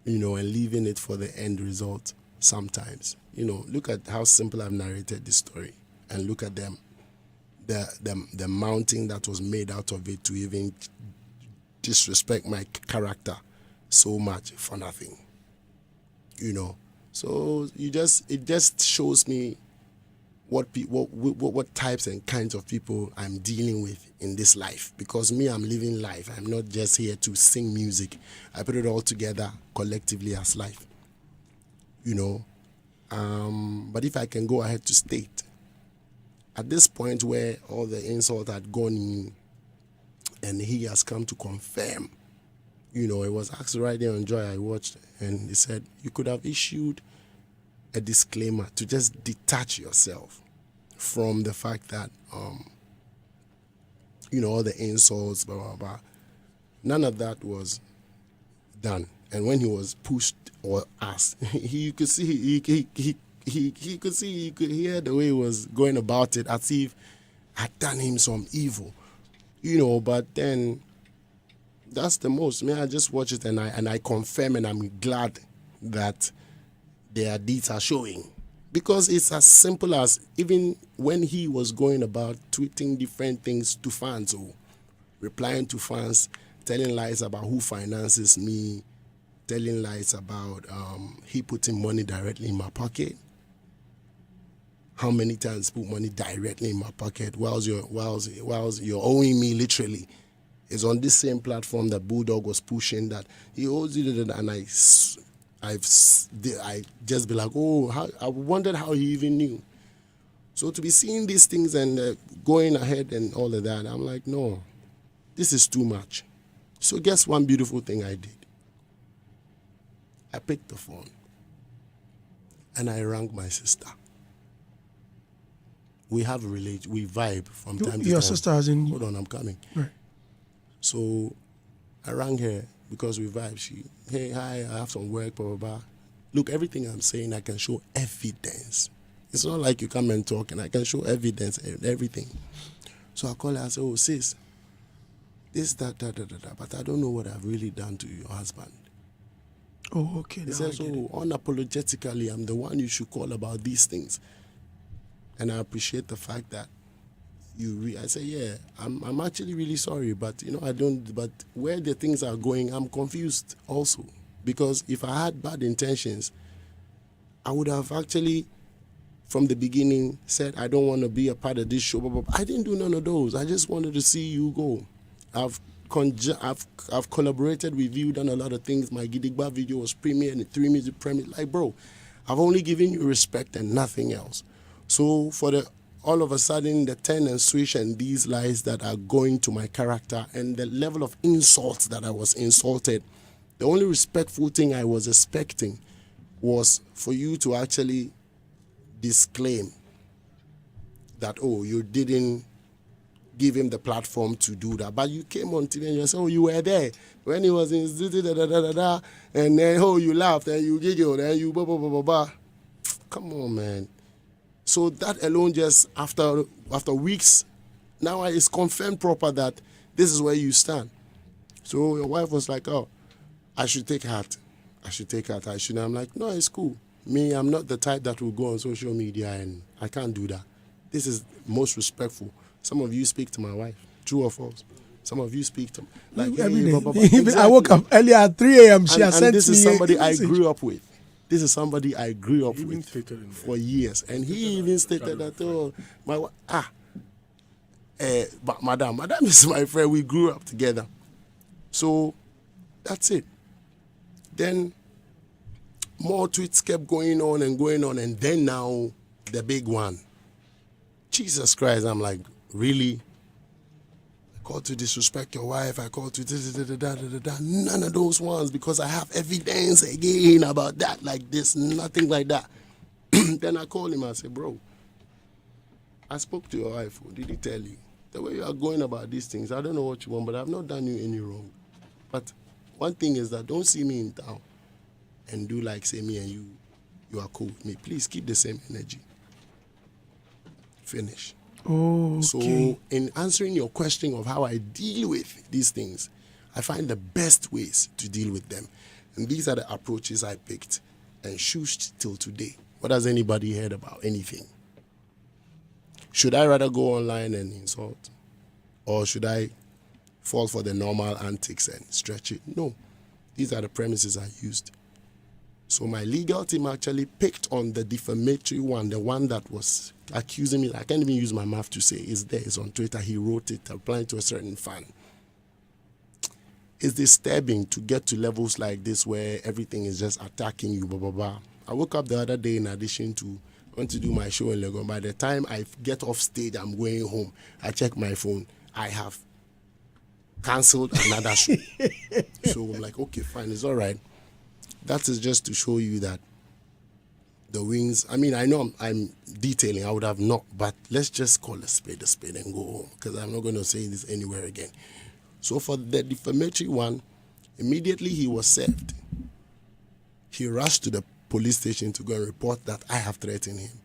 and leaving it for the end result sometimes. Look at how simple I've narrated this story and look at them. The mounting that was made out of it to even disrespect my character so much for nothing. So it just shows me what types and kinds of people I'm dealing with in this life, because me, I'm living life. I'm not just here to sing music. I put it all together collectively as life. But if I can go ahead to state, at this point where all the insult had gone in and he has come to confirm, it was actually right there on Joy I watched, and he said you could have issued a disclaimer to just detach yourself from the fact that, all the insults, blah, blah, blah. None of that was done. And when he was pushed or asked, he could see, he could hear the way he was going about it as if I had done him some evil, but then that's the most. I just watch it and I confirm, and I'm glad that their deeds are showing. Because it's as simple as even when he was going about tweeting different things to fans or replying to fans, telling lies about who finances me, telling lies about he putting money directly in my pocket. How many times put money directly in my pocket whilst you're owing me literally. It's on this same platform that Bulldog was pushing that he owes you, and I just be like, I wondered how he even knew. So to be seeing these things and going ahead and all of that, I'm like, no, this is too much. So guess one beautiful thing I did? I picked the phone and I rang my sister. We have a relation, we vibe from time to time. Your sister has in... Hold on, I'm coming. Right. So I rang her because we vibe. Hey, hi, I have some work, blah, blah, blah. Look, everything I'm saying, I can show evidence. It's not like you come and talk, and I can show evidence and everything. So I call her and say, oh, sis, this, that, but I don't know what I've really done to your husband. Oh, okay. He says, unapologetically, I'm the one you should call about these things. And I appreciate the fact that I say, yeah, I'm actually really sorry, but but where the things are going, I'm confused also. Because if I had bad intentions, I would have actually, from the beginning, said, I don't want to be a part of this show. But I didn't do none of those. I just wanted to see you go. I've collaborated with you, done a lot of things. My Gidigba video was premiered in 3 music premiere. Like, bro, I've only given you respect and nothing else. So for all of a sudden, the turn and switch and these lies that are going to my character and the level of insults that I was insulted, the only respectful thing I was expecting was for you to actually disclaim that, you didn't give him the platform to do that. But you came on TV and you said, you were there when he was in and then, you laughed and you giggled and you blah, blah, blah, blah, blah. Come on, man. So that alone, just after weeks, now it's confirmed proper that this is where you stand. So your wife was like, I should take heart. I'm like, no, it's cool. Me, I'm not the type that will go on social media, and I can't do that. This is most respectful. Some of you speak to my wife, true or false. Some of you speak to like every day. Exactly. I woke up earlier at 3 a.m. She has sent me. And this is somebody I grew up with. This is somebody I grew up with for years. And he even stated that, but Madam is my friend. We grew up together. So that's it. Then more tweets kept going on. And then now the big one. Jesus Christ, I'm like, really? called to disrespect your wife, I called to none of those ones, because I have evidence again about that, like this, nothing like that. Then I called him, I said, bro, I spoke to your wife, what did he tell you? The way you are going about these things, I don't know what you want, but I've not done you any wrong. But one thing is that don't see me in town and do like say me and you are cool with me. Please keep the same energy. Finish. Oh, okay. So in answering your question of how I deal with these things, I find the best ways to deal with them. And these are the approaches I picked and shushed till today. What has anybody heard about anything? Should I rather go online and insult? Or should I fall for the normal antics and stretch it? No. These are the premises I used. So my legal team actually picked on the defamatory one, the one that was accusing me. I can't even use my mouth to say it's there. It's on Twitter. He wrote it, applying to a certain fan. It's disturbing to get to levels like this where everything is just attacking you, blah, blah, blah. I woke up the other day in addition to want to do my show in Legon. By the time I get off stage, I'm going home. I check my phone. I have cancelled another show. So I'm like, okay, fine, it's all right. That is just to show you that the wings, I mean, I know I'm detailing, I would have not, but let's just call a spade and go home, because I'm not going to say this anywhere again. So for the defamatory one, immediately he was served. He rushed to the police station to go and report that I have threatened him.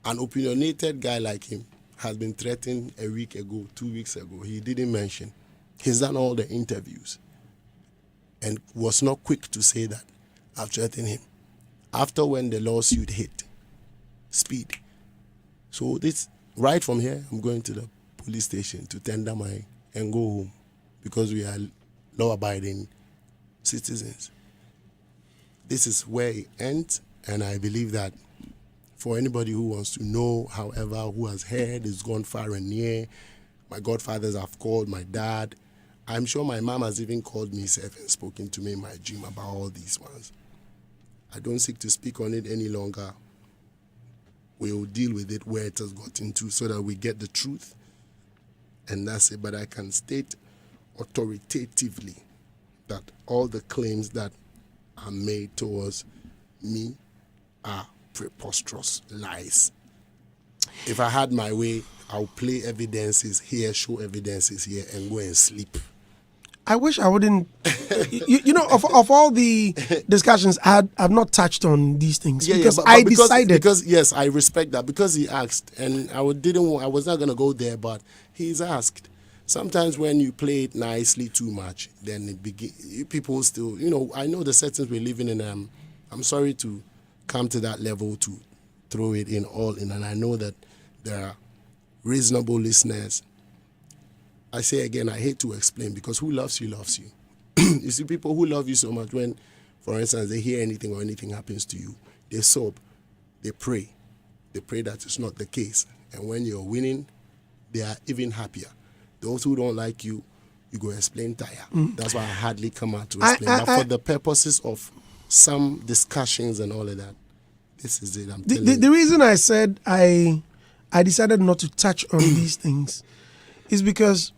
An opinionated guy like him has been threatened a week ago, 2 weeks ago. He didn't mention. He's done all the interviews and was not quick to say that I've threatened him. After when the lawsuit hit, speed. So this, right from here, I'm going to the police station to tender and go home, because we are law-abiding citizens. This is where it ends, and I believe that for anybody who wants to know, however, who has heard, has gone far and near, my godfathers have called, my dad. I'm sure my mom has even called me and spoken to me in my dream about all these ones. I don't seek to speak on it any longer. We'll deal with it where it has gotten to, so that we get the truth, and that's it. But I can state authoritatively that all the claims that are made towards me are preposterous lies. If I had my way, I'll play evidences here, show evidences here, and go and sleep. I wish I wouldn't. you know, of all the discussions, I've not touched on these things, because I decided. Because yes, I respect that, because he asked, and I was not gonna go there, but he's asked. Sometimes when you play it nicely too much, then people still, you know, I know the settings we're living in. I'm sorry to come to that level to throw it in all in, and I know that there are reasonable listeners. I say again, I hate to explain, because who loves you loves you. You see, people who love you so much, when, for instance, they hear anything or anything happens to you, they sob, they pray. They pray that it's not the case. And when you're winning, they are even happier. Those who don't like you, you go explain tire. That's why I hardly come out to explain. But for the purposes of some discussions and all of that, this is it. I'm telling you. The reason I said I decided not to touch on these things is because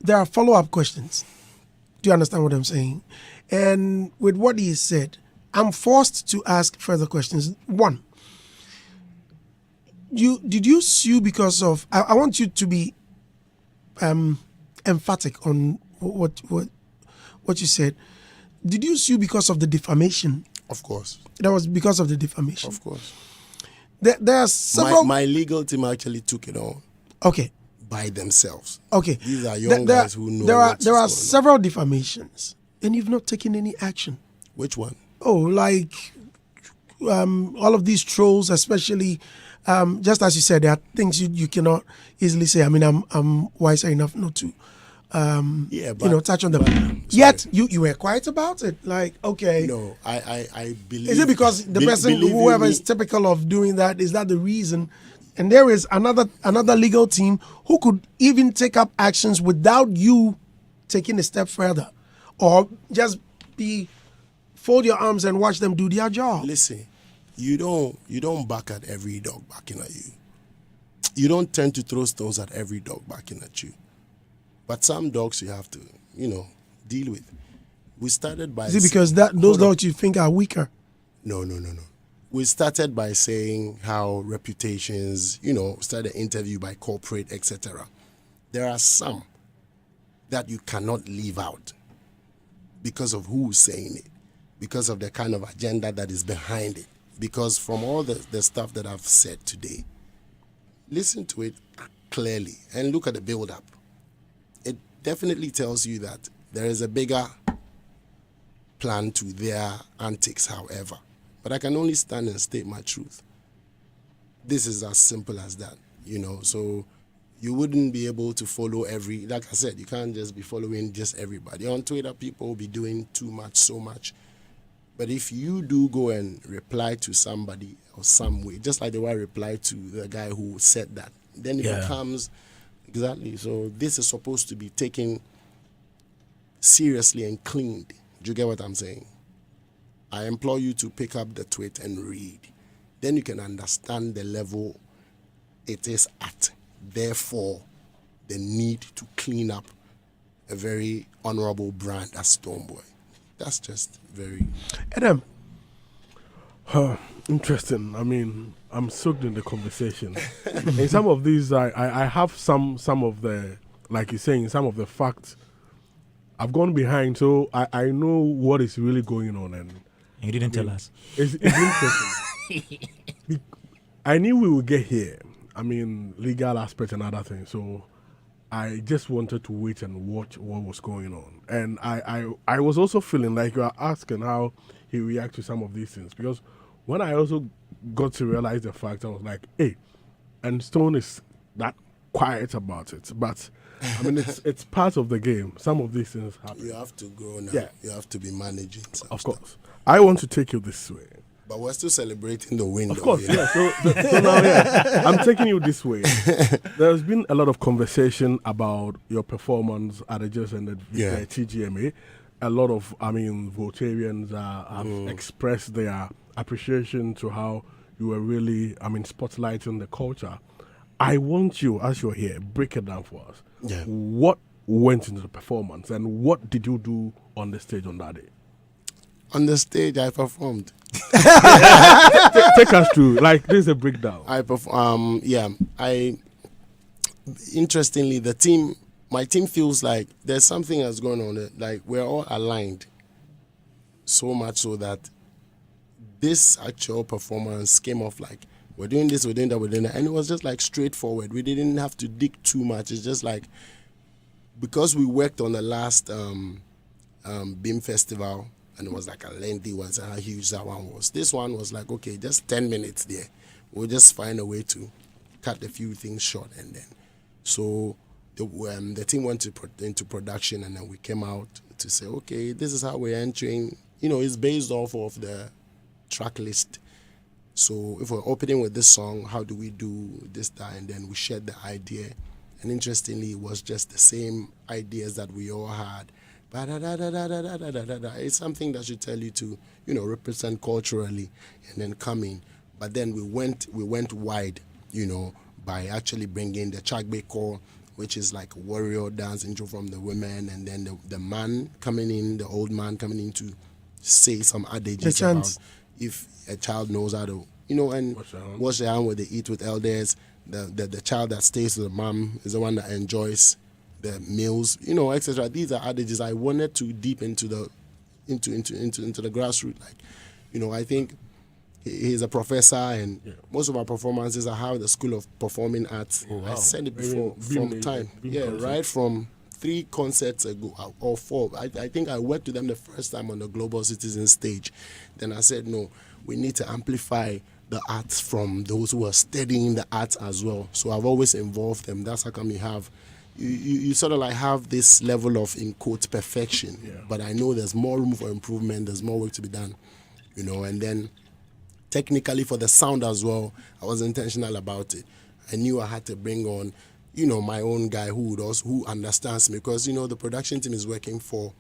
there are follow-up questions. Do you understand what I'm saying? And with what he said, I'm forced to ask further questions. One, did you sue because of? I want you to be emphatic on what you said. Did you sue because of the defamation? Of course. That was because of the defamation. Of course. There are several. My legal team actually took it on. Okay. By themselves. Okay. These are young guys who know. There are several defamations, and you've not taken any action. Which one? Oh, like all of these trolls, especially. Just as you said, there are things you cannot easily say. I mean, I'm wiser enough not to, touch on them. Yet you were quiet about it. Like, okay. No, I believe. Is it because the person, whoever is typical of doing that, is that the reason? And there is another legal team who could even take up actions without you taking a step further, or just fold your arms and watch them do their job. Listen. You don't bark at every dog barking at you. You don't tend to throw stones at every dog barking at you. But some dogs you have to, deal with. We started by... Is it because those dogs you think are weaker? No. We started by saying how reputations, started an interview by corporate, etc. There are some that you cannot leave out because of who's saying it, because of the kind of agenda that is behind it. Because from all the stuff that I've said today, listen to it clearly and look at the build-up. It definitely tells you that there is a bigger plan to their antics, however. But I can only stand and state my truth. This is as simple as that, So you wouldn't be able to follow like I said, you can't just be following just everybody. On Twitter, people will be doing too much, so much. But if you do go and reply to somebody or some way, just like the way I replied to the guy who said that, then it becomes... Exactly. So this is supposed to be taken seriously and cleaned. Do you get what I'm saying? I implore you to pick up the tweet and read. Then you can understand the level it is at. Therefore, the need to clean up a very honorable brand as Stonebwoy. That's just very... Adam. Interesting. I mean, I'm soaked in the conversation. In some of these, I have some of the, like you're saying, some of the facts I've gone behind, so I know what is really going on. And you didn't tell us. It's interesting. I knew we would get here. I mean, legal aspect and other things. So I just wanted to wait and watch what was going on. And I was also feeling like you are asking how he reacts to some of these things. Because when I also got to realize the fact, I was like, hey, and Stone is that quiet about it. But, I mean, it's part of the game. Some of these things happen. You have to grow now. Yeah. You have to be managing some Of stuff. course. I want to take you this way. But we're still celebrating the win. Of course, yeah. So now, I'm taking you this way. There's been a lot of conversation about your performance at the just ended TGMA. A lot of, Votarians have expressed their appreciation to how you were really, spotlighting the culture. I want you, as you're here, break it down for us. Yeah. What went into the performance and what did you do on the stage on that day? On the stage, I performed. Take us through. Like, this is a breakdown. Interestingly, my team feels like there's something that's going on. Like, we're all aligned. So much so that this actual performance came off like, we're doing this, we're doing that, we're doing that. And it was just like straightforward. We didn't have to dig too much. It's just like, because we worked on the last Beam Festival, and it was like a lengthy one, so how huge that one was. This one was like, okay, just 10 minutes there. We'll just find a way to cut a few things short. And then, so the team went into production, and then we came out to say, okay, this is how we're entering. It's based off of the track list. So if we're opening with this song, how do we do this, that? And then we shared the idea. And interestingly, it was just the same ideas that we all had. It's something that should tell you to, represent culturally and then come in. But then we went wide, by actually bringing the Chagbe core, which is like a warrior dance intro from the women, and then the man coming in, the old man coming in to say some adages about if a child knows how to, and wash their hand when they eat with elders. The child that stays with the mom is the one that enjoys the meals, etc. These are adages. I wanted to deep into the grassroots. Like, I think he's a professor, and most of our performances are how the School of Performing Arts. Oh, wow. I said it before from time. Right from 3 concerts ago or 4. I think I worked with them the first time on the Global Citizen stage. Then I said, no, we need to amplify the arts from those who are studying the arts as well. So I've always involved them. That's how come you sort of like have this level of, in quotes, perfection. Yeah. But I know there's more room for improvement. There's more work to be done, and then technically for the sound as well, I was intentional about it. I knew I had to bring on, my own guy who understands me, because, the production team is working for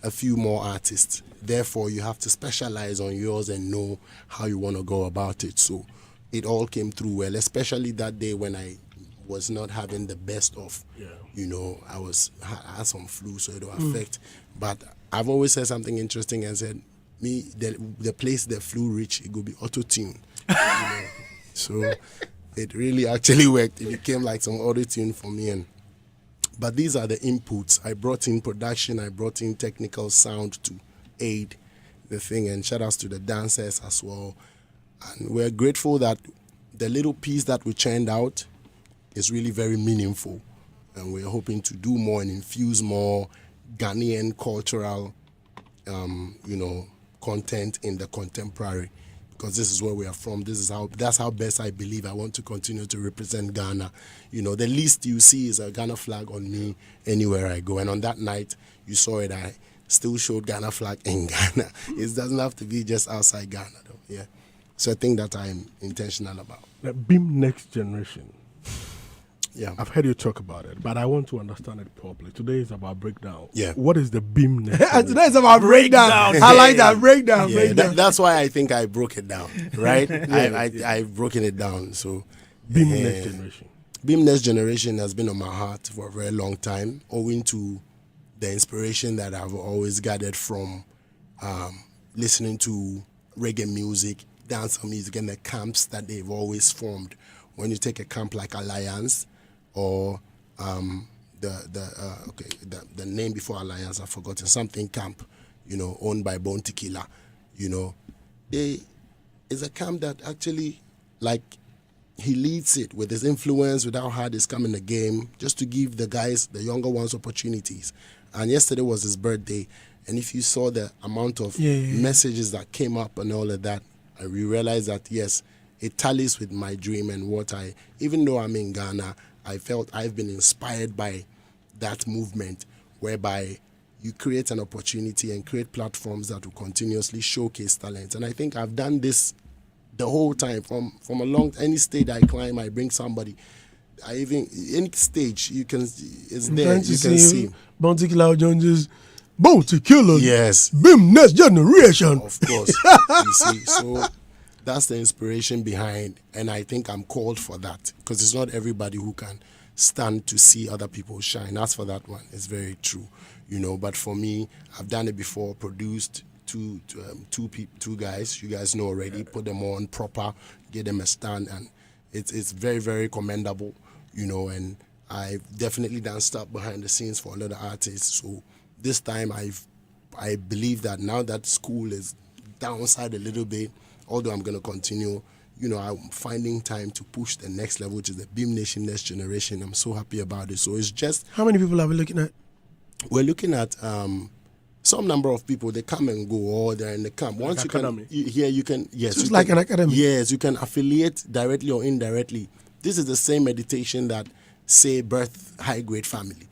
a few more artists. Therefore, you have to specialize on yours and know how you want to go about it. So it all came through well, especially that day when I was not having the best of. Yeah. You know, I had some flu, so it'll affect. But I've always said something interesting and said, the place the flu reach, it will be auto-tune. You know? So it really actually worked. It became like some auto-tune for me. But these are the inputs. I brought in production, I brought in technical sound to aid the thing, and shout outs to the dancers as well. And we're grateful that the little piece that we churned out is really very meaningful. And we're hoping to do more and infuse more Ghanaian cultural, content in the contemporary, because this is where we are from. That's how best I believe I want to continue to represent Ghana. You know, the least you see is a Ghana flag on me anywhere I go. And on that night, you saw it, I still showed Ghana flag in Ghana. It doesn't have to be just outside Ghana, though. Yeah. So I think that I'm intentional about. The BIM Next Generation. Yeah. I've heard you talk about it, but I want to understand it properly. Today is about breakdown. Yeah. What is the BIM Next Generation? Today is about breakdown. I like that breakdown. Yeah, breakdown. that's why I think I broke it down, right? I've broken it down. So BIM Next Generation. BIM Next Generation has been on my heart for a very long time, owing to the inspiration that I've always gathered from listening to reggae music, dancehall music, and the camps that they've always formed. When you take a camp like Alliance, or the name before Alliance, I've forgotten, something camp, owned by Bone Tequila, it's a camp that actually, like, he leads it with his influence, with how hard he's come in the game, just to give the guys, the younger ones, opportunities. And yesterday was his birthday, and if you saw the amount of messages that came up and all of that, we realized that, yes, it tallies with my dream and what even though I'm in Ghana, I felt I've been inspired by that movement, whereby you create an opportunity and create platforms that will continuously showcase talent. And I think I've done this the whole time, from any stage I climb, I bring somebody. Any stage it's there, you can see. Bounty Killer Jones, Bounty Killer. Yes. BIM Next Generation. Of course. You see, so that's the inspiration behind, and I think I'm called for that, because it's not everybody who can stand to see other people shine. As for that one, it's very true, But for me, I've done it before, produced two guys. You guys know already. Put them on proper, get them a stand, and it's very, very commendable, And I've definitely done stuff behind the scenes for a lot of artists. So this time, I believe that now that school is downside a little bit, although I'm going to continue, I'm finding time to push the next level, which is the BIM Nation Next Generation. I'm so happy about it. So it's just... How many people are we looking at? We're looking at some number of people. They come and go, or they're in the camp. Once you academy. you can... Yes, So it's like an academy. Yes, you can affiliate directly or indirectly. This is the same meditation that, say, birth high-grade family,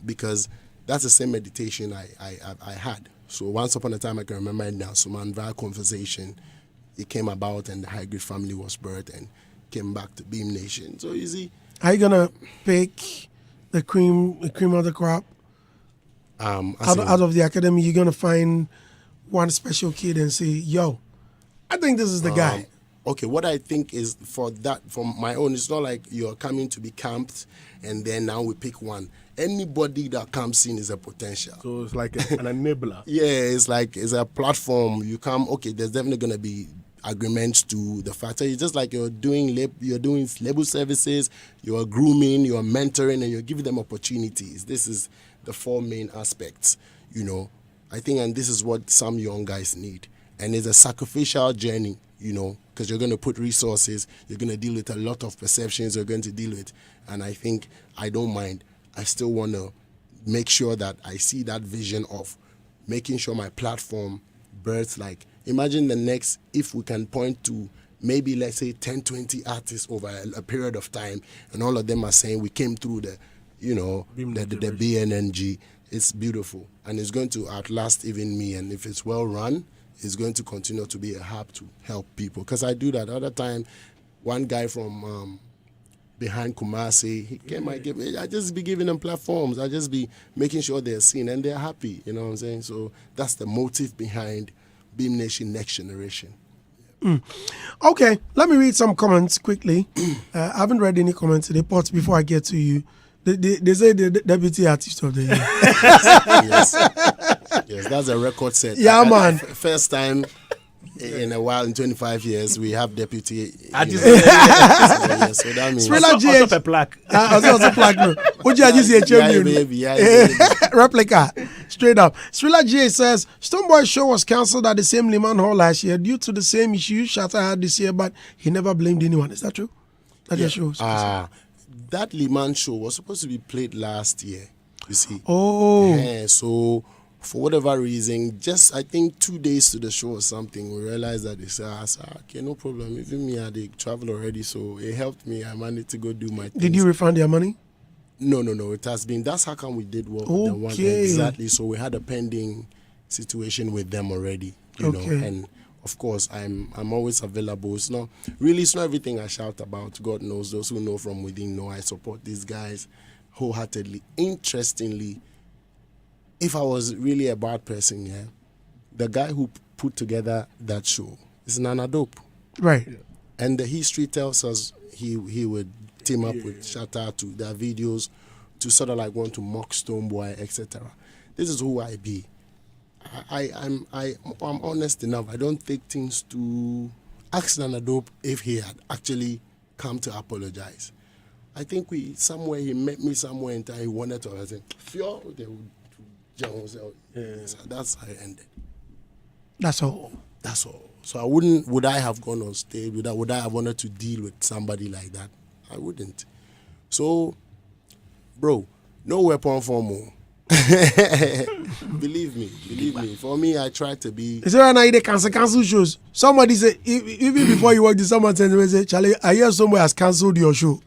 because that's the same meditation I had. So once upon a time, I can remember it now. So via conversation, it came about, and the high grade family was birthed and came back to Beam Nation. So you see, are you gonna pick the cream of the crop out of the academy? You're gonna find one special kid and say, "Yo, I think this is the guy." Okay, what I think is from my own, it's not like you're coming to be camped and then now we pick one. Anybody that comes in is a potential. So it's like an enabler. Yeah, it's a platform. You come, okay, there's definitely going to be agreements to the factor. It's just like you're doing label services, you're grooming, you're mentoring, and you're giving them opportunities. This is the four main aspects, I think, and this is what some young guys need. And it's a sacrificial journey, because you're going to put resources, you're going to deal with a lot of perceptions you're going to deal with. And I think I don't mind. I still want to make sure that I see that vision of making sure my platform births, like, imagine if we can point to maybe, let's say, 10, 20 artists over a period of time, and all of them are saying we came through the BNNG. It's beautiful, and it's going to outlast even me. And if it's well run, it's going to continue to be a hub to help people. Because I do that. Other time, one guy from behind Kumasi, he came, I just be giving them platforms. I just be making sure they're seen and they're happy. You know what I'm saying? So that's the motive behind Beam Nation Next Generation. Okay, let me read some comments quickly. I haven't read any comments today, but before I get to you, they say the deputy artist of the year. Yes, that's a record set. Yeah, man. First time in a while, in 25 years, we have deputy. Artist. So that means Thriller GH. Also a plaque. Also plaque. No. What you just say? yeah, baby, yeah, baby. Replica, straight up. Thriller GH says Stonebwoy show was cancelled at the same Liman Hall last year due to the same issues Shatta had this year, but he never blamed anyone. Is that true? That your show? That Liman show was supposed to be played last year. You see. Oh. Yeah, so for whatever reason, just I think 2 days to the show or something, we realized that they said, okay, no problem. Even me, I did travel already, so it helped me. I managed to go do my things. Did you refund your money? No. It has been. That's how come we did what the one exactly. So we had a pending situation with them already, you know. And of course, I'm always available. It's not everything I shout about. God knows. Those who know from within know I support these guys wholeheartedly. Interestingly, if I was really a bad person, yeah, the guy who put together that show is Nana Dope. Right. And the history tells us he would team up with Shatta to their videos to sort of like want to mock Stonebwoy, etc. This is who I be. I'm honest enough. I don't take things to ask Nana Dope if he had actually come to apologize. I think he met me somewhere in time. He wanted to say, so that's how it ended. That's all. So would I have gone on stage? Would I have wanted to deal with somebody like that? I wouldn't. So, bro, no weapon for more. Believe me. For me, I try to be. Is there any cancel shows? Somebody say even before you work, someone say, Charlie, I hear somebody has cancelled your show.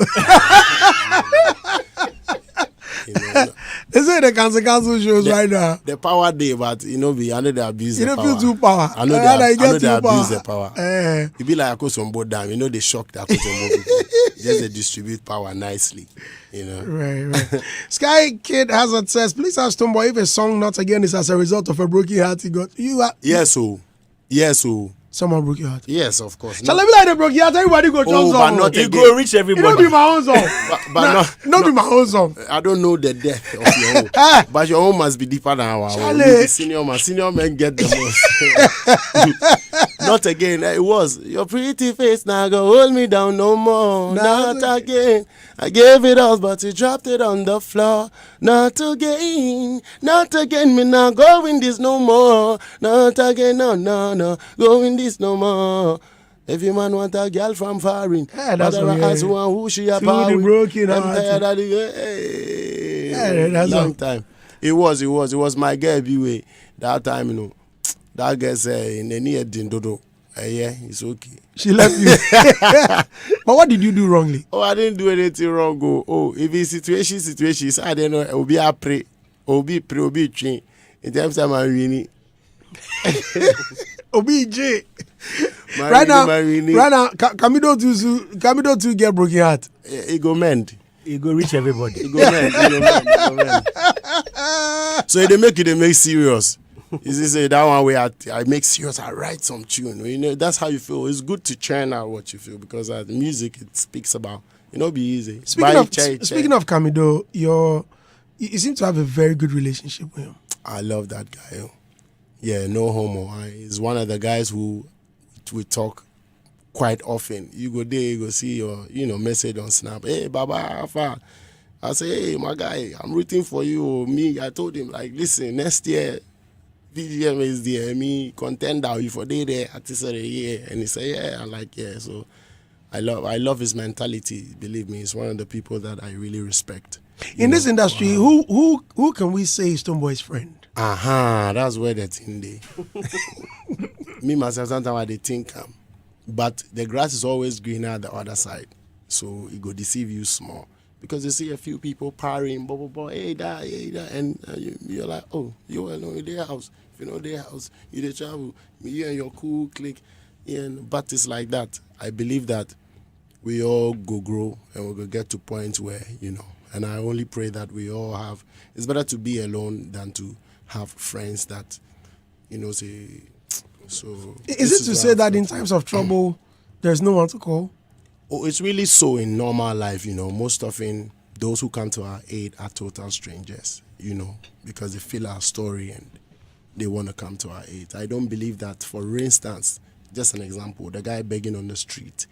They say they cancel shows right now. The power day, but I know they abuse the power. You don't feel too power. I know they abuse the power. You be like Akosombo down. They shock the Akosombo people. Just they distribute power nicely. Right. Sky Kid Hazard says, please ask Stonebwoy if a song not again is as a result of a broken heart he got. Yes. Someone broke your heart. Yes, of course. Shall I be like the broke heart? Everybody go jump but not You go reach everybody. It don't be my own song. not be my own song. I don't know the depth of your own. But your own must be deeper than our own. Senior men get the most. Not again. It was your pretty face now go hold me down no more. Not again. I gave it all, but you dropped it on the floor. Not again. Me not going this no more. Not again. No. Going this no more. If you man want a girl from foreign, that's one who she a power broken heart. Long time. It was my girl B-way. That time, that girl say in any dodo. Yeah, it's okay. She left you. But what did you do wrongly? I didn't do anything wrong. If it's situation, I don't know. It'll be a pray. It'll be train. In terms of my winning. OBJ. Right now, Kamido to get broken heart. It go mend. It go reach everybody. It go mend. So they make serious. Is this that one way I make serious? I write some tune. That's how you feel. It's good to churn out what you feel because the music it speaks about. Be easy. Speaking of Kamido, you seem to have a very good relationship with him. I love that guy. Yeah, no homo. He's one of the guys who we talk quite often. You go there, you go see your message on Snap. Hey, Baba, Alpha. I say, hey, my guy, I'm rooting for you. Me, I told him like, listen, next year. VGMA is there, me contender you for there artist of the year, and he said, yeah, I'm like, yeah. So I love his mentality. Believe me, he's one of the people that I really respect. In this industry, who can we say is Stonebwoy's friend? That's where the thing dey. Me myself sometimes I dey think but the grass is always greener at the other side, so it go deceive you small. Because you see a few people partying, hey, that, and you're like, oh, you alone in their house. If you know their house, you dey travel, you and your cool clique, but it's like that. I believe that we all go grow and we go get to points where, and I only pray that we all have, it's better to be alone than to have friends that, say, So Is it to say that in times of trouble, there's no one to call? Oh, it's really so in normal life, most often those who come to our aid are total strangers, because they feel our story and they want to come to our aid. I don't believe that, for instance, just an example, the guy begging on the street,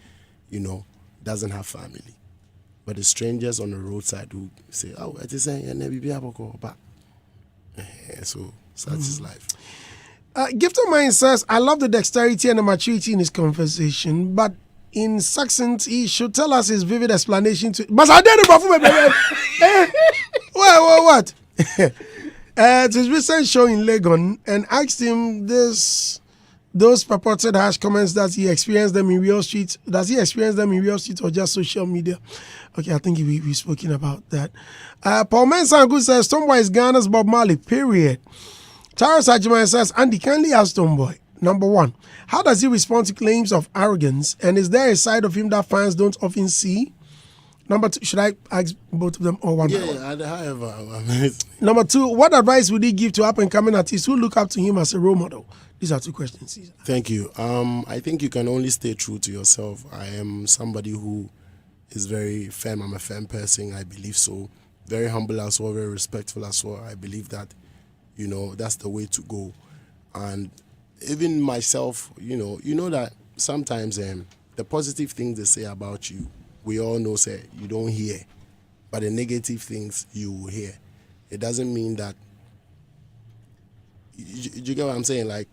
doesn't have family. But the strangers on the roadside who say, oh, it is but so such is life. Gift of Mine says, I love the dexterity and the maturity in his conversation, but in succinct, he should tell us his vivid explanation to. But I did it before. What? To his recent show in Legon, and asked him those purported harsh comments that he experienced them in real street. Does he experience them in real street or just social media? Okay, I think we've spoken about that. Paul Mensangu says, Stonebwoy is Ghana's Bob Marley, period. Charles Ajiman says, Andy, kindly ask Stonebwoy, number one, how does he respond to claims of arrogance? And is there a side of him that fans don't often see? Number two, should I ask both of them or one? Yeah, however. Number two, what advice would he give to up-and-coming artists who look up to him as a role model? These are two questions, Caesar. Thank you. I think you can only stay true to yourself. I am somebody who is very firm. I'm a firm person. I believe so. Very humble as well, very respectful as well. I believe that, that's the way to go. And even myself, you know that sometimes the positive things they say about you, we all know, say, you don't hear. But the negative things you will hear. It doesn't mean that, you get what I'm saying? Like,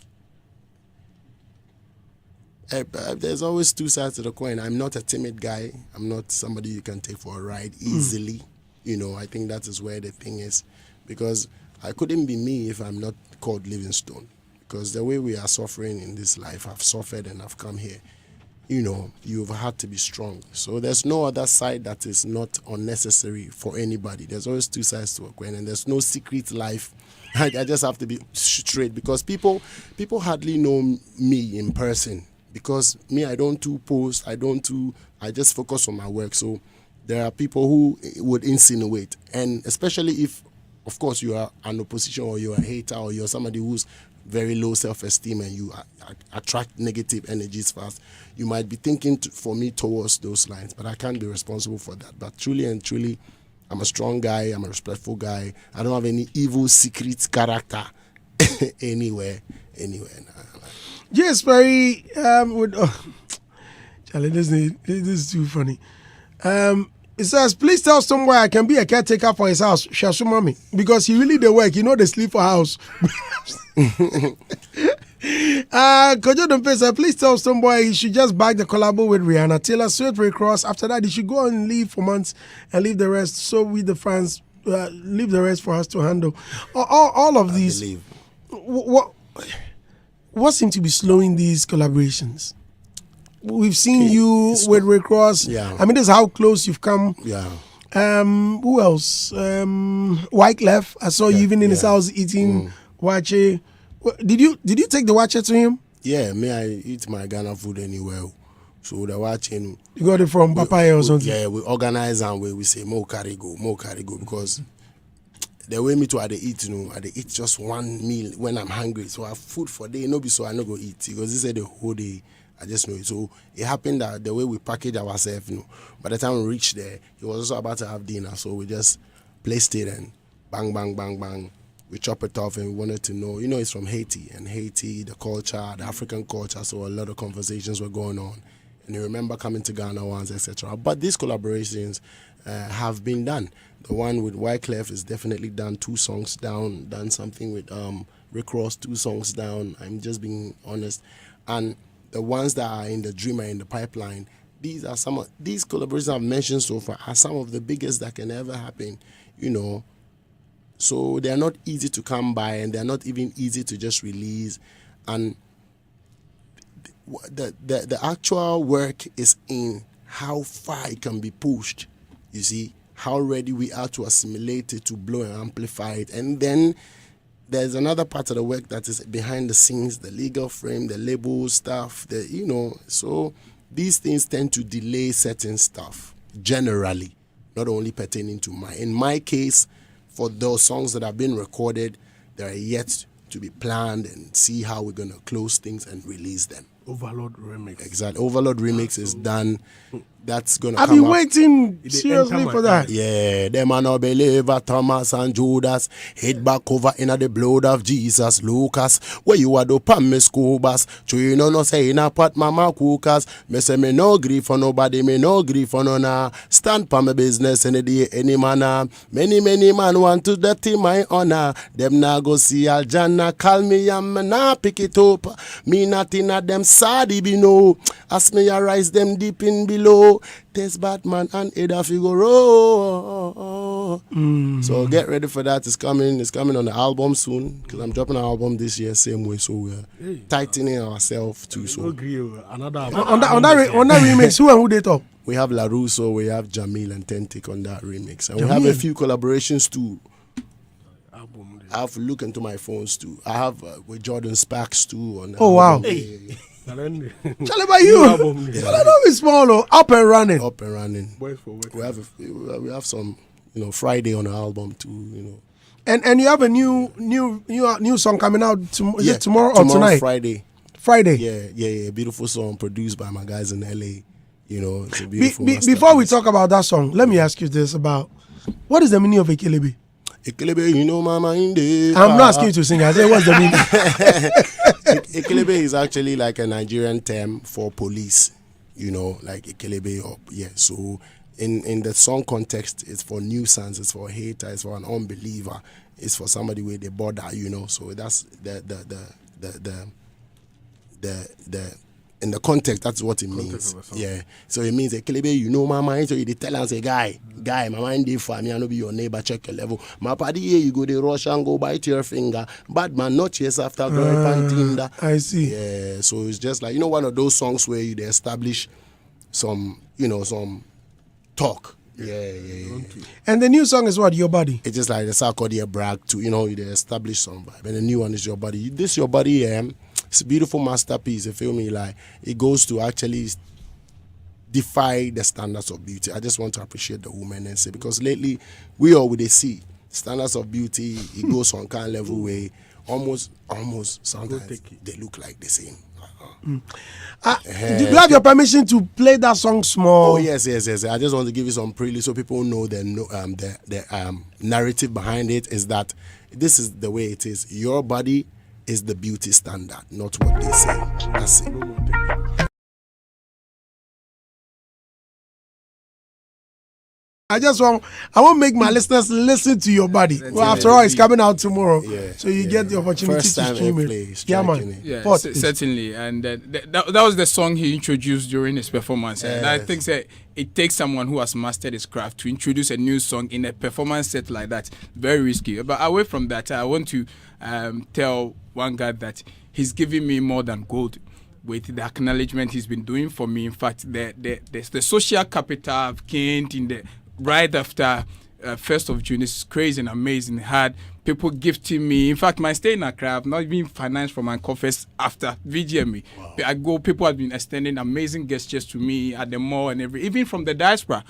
there's always two sides to the coin. I'm not a timid guy. I'm not somebody you can take for a ride easily. I think that is where the thing is. Because I couldn't be me if I'm not called Livingstone. Because the way we are suffering in this life, I've suffered and I've come here. You've had to be strong. So there's no other side that is not unnecessary for anybody. There's always two sides to a coin, and there's no secret life. I just have to be straight, because people hardly know me in person. Because me, I don't do posts, I just focus on my work. So there are people who would insinuate, and especially if, of course, you are an opposition or you're a hater or you're somebody who's very low self-esteem and you attract negative energies fast, you might be thinking for me towards those lines, but I can't be responsible for that. But truly and truly, I'm a strong guy, I'm a respectful guy. I don't have any evil secret character anywhere. Yes, Perry, Charlie, this is too funny. It says, please tell Stonebwoy I can be a caretaker for his house, Shasu Mami, because he really the work, they sleep for house. Kojo Dompe said, please tell Stonebwoy he should just back the collabo with Rihanna, Taylor Swift, Rick Ross. After that, he should go and leave for months and leave the rest. So we the fans leave the rest for us to handle. All of these. What seems to be slowing these collaborations? We've seen you with Rick Ross. Yeah. I mean, this is how close you've come. Yeah. Who else? Wyclef. I saw you even in his house eating wache. Did you take the wache to him? Yeah, me, I eat my Ghana food anywhere. So the watching. You got it from Papaya or something? Yeah, we organize and we say more carry go, because the way me to I eat, I eat just one meal when I'm hungry. So I have food for day, no be so I no go eat, because this is the whole day. I just know it. So it happened that the way we package ourselves, by the time we reached there, he was also about to have dinner. So we just placed it and bang, bang, bang, bang. We chop it off and we wanted to know, it's from Haiti. And Haiti, the culture, the African culture, so a lot of conversations were going on. And you remember coming to Ghana once, etc. But these collaborations have been done. The one with Wyclef is definitely done, 2 songs down, done something with Rick Ross, 2 songs down. I'm just being honest. And the ones that are in the dreamer, in the pipeline, these collaborations I've mentioned so far are some of the biggest that can ever happen, So they're not easy to come by, and they're not even easy to just release. And the actual work is in how far it can be pushed. You see, how ready we are to assimilate it, to blow and amplify it. And then there's another part of the work that is behind the scenes, the legal frame, the label stuff, so these things tend to delay certain stuff, generally, not only pertaining to in my case, for those songs that have been recorded, they are yet to be planned and see how we're gonna close things and release them. Overload remix. Exactly. Overload remix is done. That's gonna I've come been up. waiting It seriously enter my for that. Yeah, them are no believer, Thomas and Judas. Head back over in the blood of Jesus. Lucas, where you are do pam me scubas. You no say in a pot mama cookers. Me say me no grief for nobody, me no grief for no na. Stand pa me business any day, any manner. Many man want to dirty my honor. Them na go see Aljana, call me and me na pick it up. Me not in a them sadi be no. As me arise them deep in below. Test Batman and Ada Figaro. So get ready for that. It's coming on the album soon. Because I'm dropping an album this year, same way. So we're tightening ourselves too. So Another On that remix, who and who they talk? we have LaRusso, we have Jamil and Tentic on that remix. And we have a few collaborations too. album. I have to look into my phones too. I have with Jordan Sparks too. On Oh, wow. Yeah. Charlie, by you. Well, I know it's small, though. Up and running. Up and running. Boys for work. We have some, Friday on the album too. And you have a new song coming out. Is it tomorrow or tonight? Friday. Friday. Yeah. Beautiful song produced by my guys in LA. It's a beautiful. Before we talk about that song, let me ask you this about what is the meaning of Ekelebe? Ekelebe, my mind. I'm not asking you to sing. I say, what's the meaning? Ekelebe is actually like a Nigerian term for police. Like Ekelebe. So in the song context, it's for nuisance, it's for hater, it's for an unbeliever, it's for somebody with the border. So that's the in the context, that's what it means. Yeah. So it means Ekelebe, my mind. So you tell and say, guy, my mind dey for me. I know be your neighbor. Check your level. My party here, you go the rush and go bite your finger. Bad man, not chase after girl panting. I see. Yeah. So it's just like one of those songs where you establish some some talk. Yeah. And the new song is what? Your Body. It's just like the Sarkodie brag to you establish some vibe. And the new one is Your Body. This Your Body, it's a beautiful masterpiece. You feel me? Like it goes to actually defy the standards of beauty. I just want to appreciate the woman and say because lately we all with see standards of beauty. It goes on kind of level where almost sometimes they look like the same. Do you have your permission to play that song small? Oh yes. I just want to give you some prelude so people know the narrative behind it is that this is the way it is. Your body is the beauty standard, not what they say. That's it. I want to make my listeners listen to Your Body. After all, it's coming out tomorrow, so you get the opportunity First to time stream it. Yeah, man. Yeah, Port, certainly. And that was the song he introduced during his performance. And I think that it takes someone who has mastered his craft to introduce a new song in a performance set like that. Very risky. But away from that, I want to tell one guy that he's giving me more than gold with the acknowledgement he's been doing for me. In fact, the social capital I've gained in the right after 1st of June is crazy and amazing. Had people gifting me. In fact, my stay in Accra, I've not been financed for my conference after VGMA. Wow. People have been extending amazing gestures to me at the mall and even from the diaspora.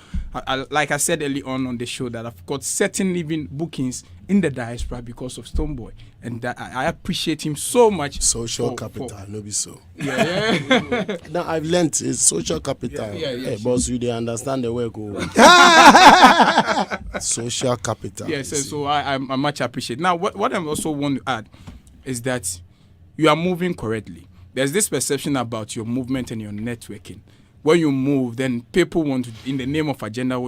Like I said early on the show, that I've got certain even bookings in the diaspora because of Stonebwoy, and that I appreciate him so much. Social capital, no be so. Yeah. Now I've learnt it's social capital. Yeah. Hey, boss, you they understand the work. Social capital. Yes, so I much appreciate. Now, what I also want to add is that you are moving correctly. There's this perception about your movement and your networking. When you move, then people want to, in the name of agenda,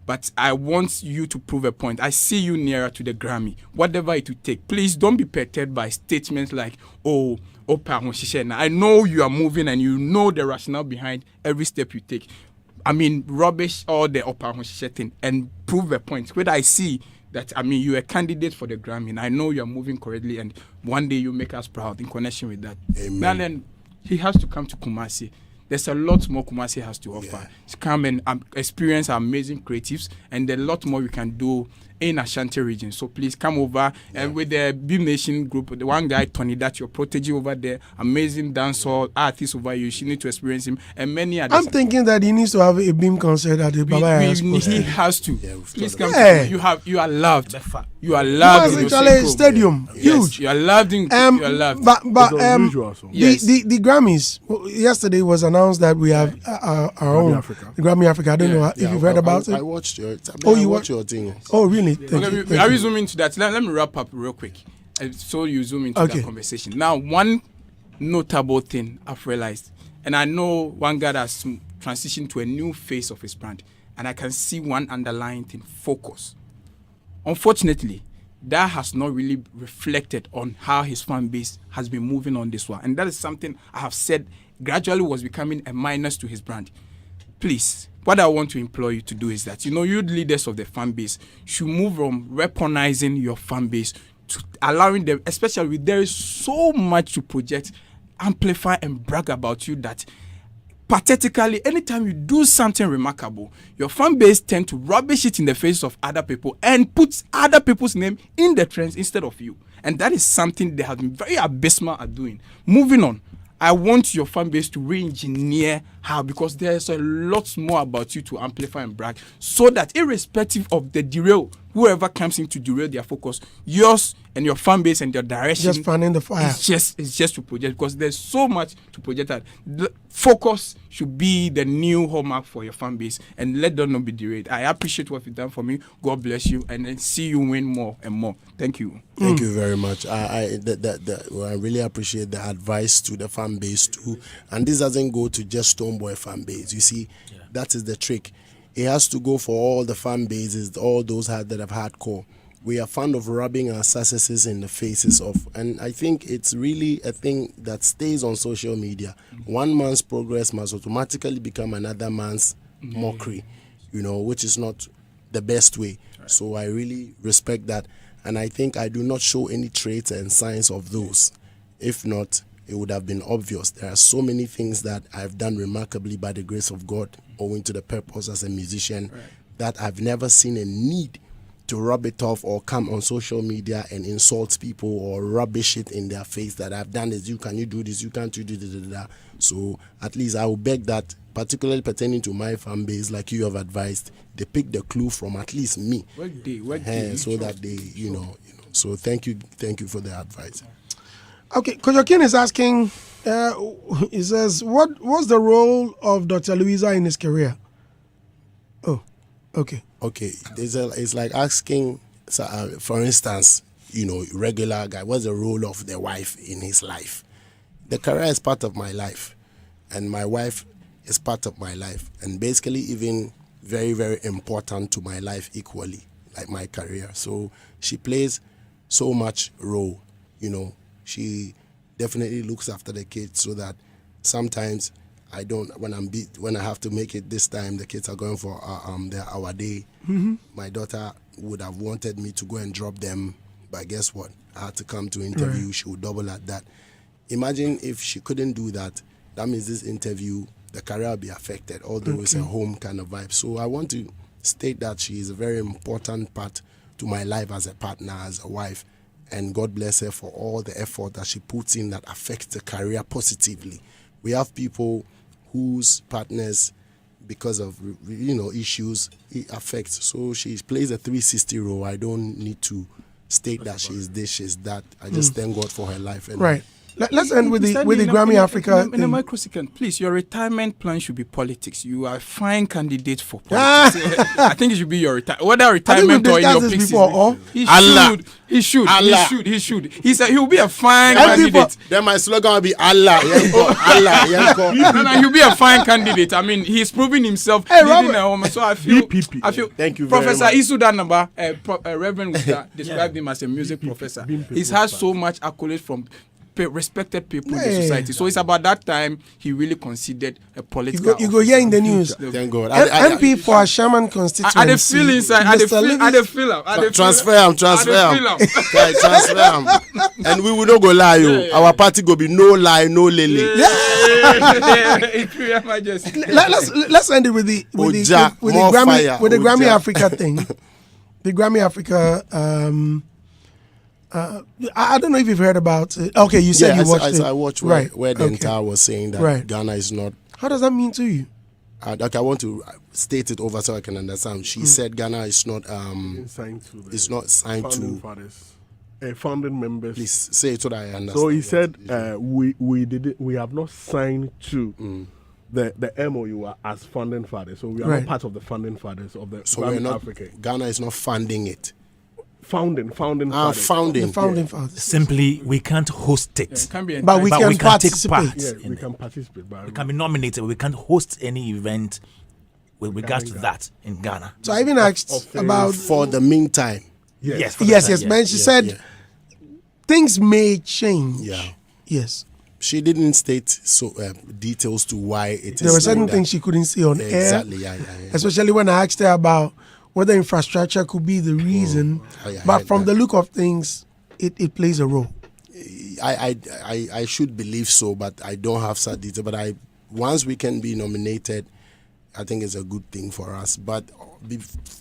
but I want you to prove a point. I see you nearer to the Grammy. Whatever it will take, please don't be perturbed by statements like, I know you are moving and you know the rationale behind every step you take. I mean, rubbish all the thing and prove a point. Whether I see that, you're a candidate for the Grammy and I know you're moving correctly and one day you make us proud in connection with that. Amen. Now then, he has to come to Kumasi. There's a lot more Kumasi has to offer. To come and experience our amazing creatives, and there's a lot more we can do in Ashanti region. So please come over and with the Beam Nation group, the one guy, Tony, that's your protege over there, amazing dancehall artist over you. You need to experience him and many others. I'm thinking that he needs to have a Beam concert at the Baba. He has to. Yeah, please come. You are loved. You are loved in your Chale synchro. Stadium, Yes, huge. you are loved in. You are loved. But It's unusual, so. Yes. the Grammys yesterday was announced that we have our own Africa. the Grammy Africa. I don't know if you've heard about I it. watched your. You watched your thing. Oh, really? Thank Okay, you. we Thank are you. zooming into that? Let me wrap up real quick. So you zoom into Okay. that conversation. Now, one notable thing I've realized, and I know one guy has transitioned to a new face of his brand, and I can see one underlying thing: focus. Unfortunately, that has not really reflected on how his fan base has been moving on this one, and that is something I have said gradually was becoming a minus to his brand. Please, what I want to implore you to do is that, you leaders of the fan base should move from weaponizing your fan base to allowing them, especially there is so much to project, amplify, and brag about you that pathetically, anytime you do something remarkable, your fan base tend to rubbish it in the face of other people and put other people's name in the trends instead of you. And that is something they have been very abysmal at doing. Moving on. I want your fan base to re-engineer how, because there's a lot more about you to amplify and brag, so that irrespective of the derail, whoever comes in to derail their focus, yours and your fan base and their direction, Just fanning the fire. it's just to project, because there's so much to project. That the focus should be the new hallmark for your fan base, and let them not be derailed. I appreciate what you've done for me. God bless you, and then see you win more and more. Thank you. Thank you very much. I really appreciate the advice to the fan base too. And this doesn't go to just Stonebwoy fan base. You see, that is the trick. It has to go for all the fan bases, all those that have hardcore. We are fond of rubbing our successes in the faces of, and I think it's really a thing that stays on social media. One man's progress must automatically become another man's mockery, which is not the best way. So I really respect that. And I think I do not show any traits and signs of those. If not, it would have been obvious. There are so many things that I've done remarkably by the grace of God, owing to the purpose as a musician, that I've never seen a need to rub it off or come on social media and insult people or rubbish it in their face that I've done this, can you do this, you can't do this. So at least I will beg that, particularly pertaining to my fan base, like you have advised, they pick the clue from at least me. So that they, So thank you for the advice. Okay, Kojokin is asking, he says, what's the role of Dr. Louisa in his career? Oh, okay. Okay, it's like asking, for instance, regular guy, what's the role of the wife in his life? The career is part of my life, and my wife is part of my life, and basically even very, very important to my life equally, like my career. So she plays so much role, She definitely looks after the kids, so that sometimes I don't, when I have to make it this time, the kids are going for our day. Mm-hmm. My daughter would have wanted me to go and drop them, but guess what? I had to come to interview. Right. She would double at that. Imagine if she couldn't do that. That means this interview, the career will be affected, although it's a home kind of vibe. So I want to state that she is a very important part to my life as a partner, as a wife, and God bless her for all the effort that she puts in that affects the career positively. We have people whose partners, because of issues, it affects. So she plays a 360 role. I don't need to state that she's this, she's that. I just thank God for her life. And right. Let's end with the Grammy Africa. In a microsecond, please. Your retirement plan should be politics. You are a fine candidate for politics. I think it should be your retirement. Whether retirement or in your picks. He should. He said he will be a fine candidate. Then my slogan will be Allah. He'll be a fine candidate. I mean, he's proving himself. So I feel. Thank you, Professor Isuda Namba, Reverend Wita, described him as a music professor. He's had so much accolades from respected people in the society. So it's about that time he really considered a political. You go here in the news. Thank God. MP for a Sherman constituency. I feel inside. I feel. Transfer him. And we will not go lie. Our party go be no lie, no lily. Let's end it with the Grammy Africa thing. The Grammy Africa. I don't know if you've heard about it. Okay, you said you watched it. I watched where the entire was saying that Ghana is not. How does that mean to you? Okay, I want to state it over so I can understand. She said Ghana is not Signed to the it's not signed founding to. fathers, founding members. Please say it so that I understand. So he what said, you we have not signed to the MOU as founding fathers. So we are Right. not part of the founding fathers of the so we're Grammy not. Africa. Ghana is not funding it. Founding Ah, fathers. The founding. founding fathers. Simply, we can't host it. It can be But we But can we can take participate. part. Yeah, in we it. can participate. But We can be nominated. We can't host any event with regards to Ghana. that in Ghana. So I even asked of about. For the meantime. Yes, for the Yes, time, yes, man. She said yeah. things may change. Yeah. Yes. She didn't state so details to why it is. There were certain like that. things she couldn't see on air. Exactly. Yeah. Especially when I asked her about whether infrastructure could be the reason. I But heard from that. the look of things, it plays a role. I should believe so, but I don't have such detail. But once we can be nominated, I think it's a good thing for us. But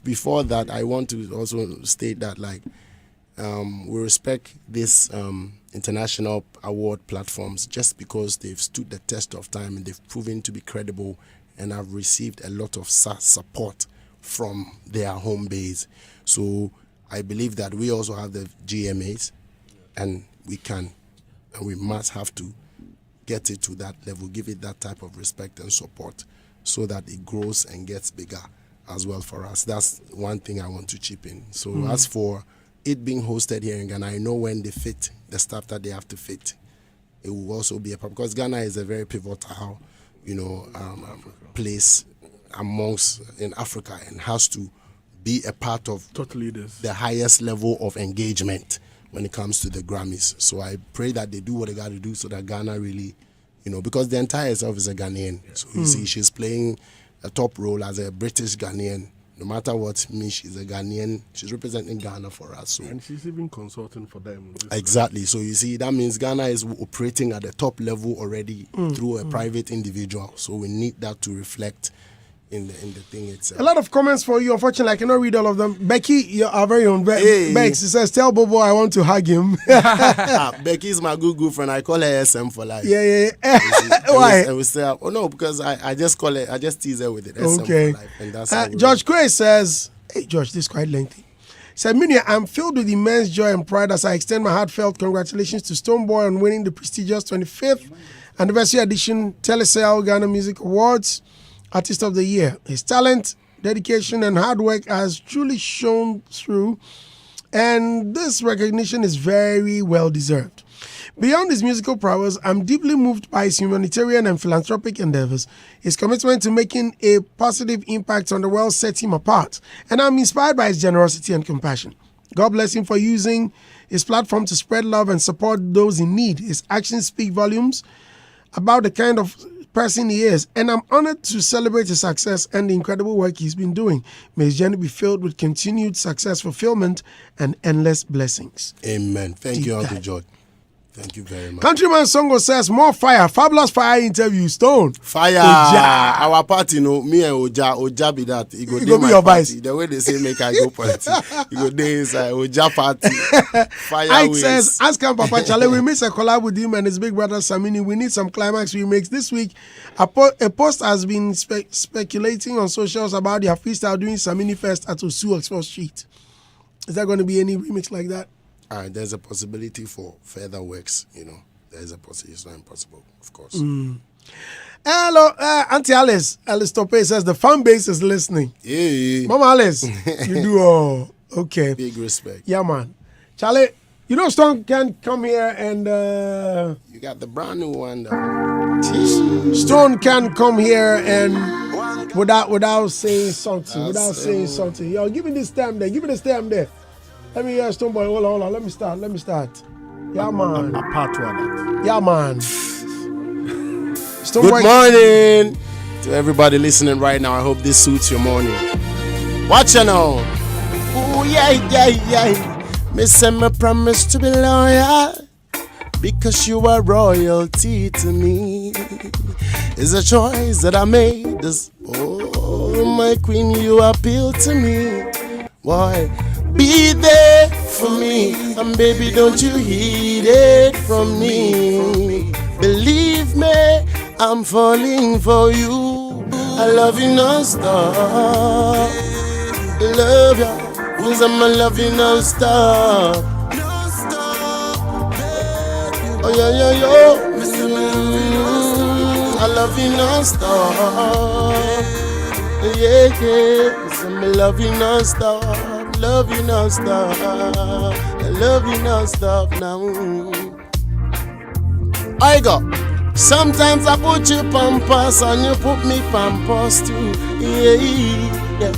before that, I want to also state that we respect this international award platforms just because they've stood the test of time and they've proven to be credible and have received a lot of support from their home base. So I believe that we also have the GMAs, and we must have to get it to that level, give it that type of respect and support so that it grows and gets bigger as well for us. That's one thing I want to chip in. So as for it being hosted here in Ghana, I know when they fit the stuff that they have to fit, it will also be a problem because Ghana is a very pivotal, place amongst in Africa and has to be a part of totally this. the highest level of engagement when it comes to the Grammys. So I pray that they do what they got to do so that Ghana really, because the entire self is a Ghanaian. So you see, she's playing a top role as a British Ghanaian. No matter what, she's a Ghanaian. She's representing Ghana for us. So And she's even consulting for them. exactly. So you see, that means Ghana is operating at the top level already through a private individual. So we need that to reflect in the thing itself. A lot of comments for you. Unfortunately, I cannot read all of them. Becky, you are very own. Hey. Bex, she says, tell Bobo I want to hug him. Becky is my good friend. I call her SM for life. yeah. And Why? And we say, no, because I just call it, I just tease her with it. SM Okay. for life. And that's how we George Quay says, hey, George, this is quite lengthy. Said, Minia, I'm filled with immense joy and pride as I extend my heartfelt congratulations to Stonebwoy on winning the prestigious 25th anniversary edition Telecel Ghana Music Awards Artist of the Year. His talent, dedication, and hard work has truly shown through, and this recognition is very well deserved. Beyond his musical prowess, I'm deeply moved by his humanitarian and philanthropic endeavors. His commitment to making a positive impact on the world sets him apart, and I'm inspired by his generosity and compassion. God bless him for using his platform to spread love and support those in need. His actions speak volumes about the kind of person he is, and I'm honored to celebrate his success and the incredible work he's been doing. May his journey be filled with continued success, fulfillment, and endless blessings. Amen. Thank you, Deep Uncle dive. George. Thank you very much. Countryman Songo says, more fire, fabulous fire interview, Stone. Fire! Oja. Our party, me and Oja be that. It go dey be my your party. vice. The way they say make I go party. You go there inside Oja party. Fire Ike ways. says, ask him, Papa Chale, we miss a collab with him and his big brother Samini. We need some climax remakes. This week, a post has been speculating on socials about their freestyle doing Samini Fest at Osu Oxford Street. Is there going to be any remix like that? There's a possibility for further works, There's a possibility. It's not impossible, of course. Hello, Auntie Alice. Alice Tope says the fan base is listening. Yeah. Mama Alice, you do all. Okay. Big respect. Yeah, man. Charlie, Stone can come here and... You got the brand new one, though. Stone can come here and without saying something. Yo, give me this stamp there. Let me hear Stonebwoy. Hold on. Let me start. Yeah, man. A part one. Yeah, man. Good morning to everybody listening right now. I hope this suits your morning. Watch you now. Oh, yeah. Me say me promise to be loyal because you are royalty to me. It's a choice that I made. Oh, my queen, you appeal to me. Boy, be there for me. And baby, don't you hide it from me. Believe me, I'm falling for you. I love you non-stop. Love ya, cause I'ma love you non-stop. Oh yeah, yeah, yo. I love you non-stop. Yeah, yeah, cause I'ma love you non-stop. Love you non-stop. I love you non-stop now. I go. Sometimes I put you pampas and you put me pampas too. Yeah, yeah.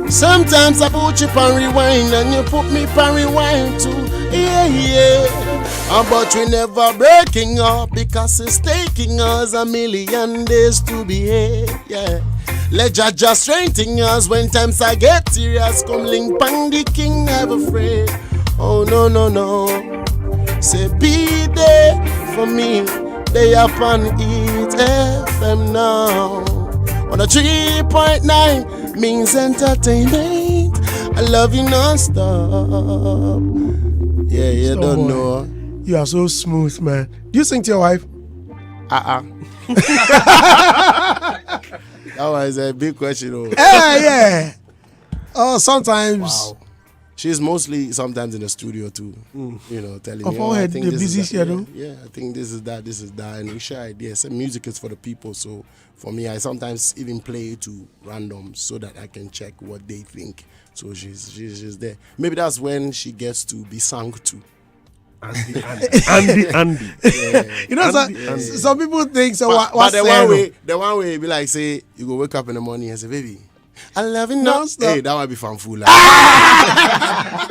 Sometimes I put you pan rewind and you put me pan rewind too. Yeah, yeah. But we never breaking up because it's taking us a million days to behave. Yeah. Let just strengthen us when times I get serious. Come link bang the king never afraid. Oh no no no. Say be there for me. They up on Eat FM now. On a 3.9 means entertainment. I love you non-stop. Yeah, you Stonebwoy, don't know. You are so smooth, man. Do you sing to your wife? That was a big question. Oh. Yeah. Oh, sometimes. Wow. She's mostly sometimes in the studio too. You know, telling Of me, all I her think the this busy is that. schedule. Yeah, I think this is that, and we share ideas. And music is for the people, so for me, I sometimes even play it to random so that I can check what they think. So she's there. Maybe that's when she gets to be sung to. Andy. Yeah. You know, some people think so. But the one way, be like, say, you go wake up in the morning and say, baby, I love you non-stop. Hey, that might be fanfula. That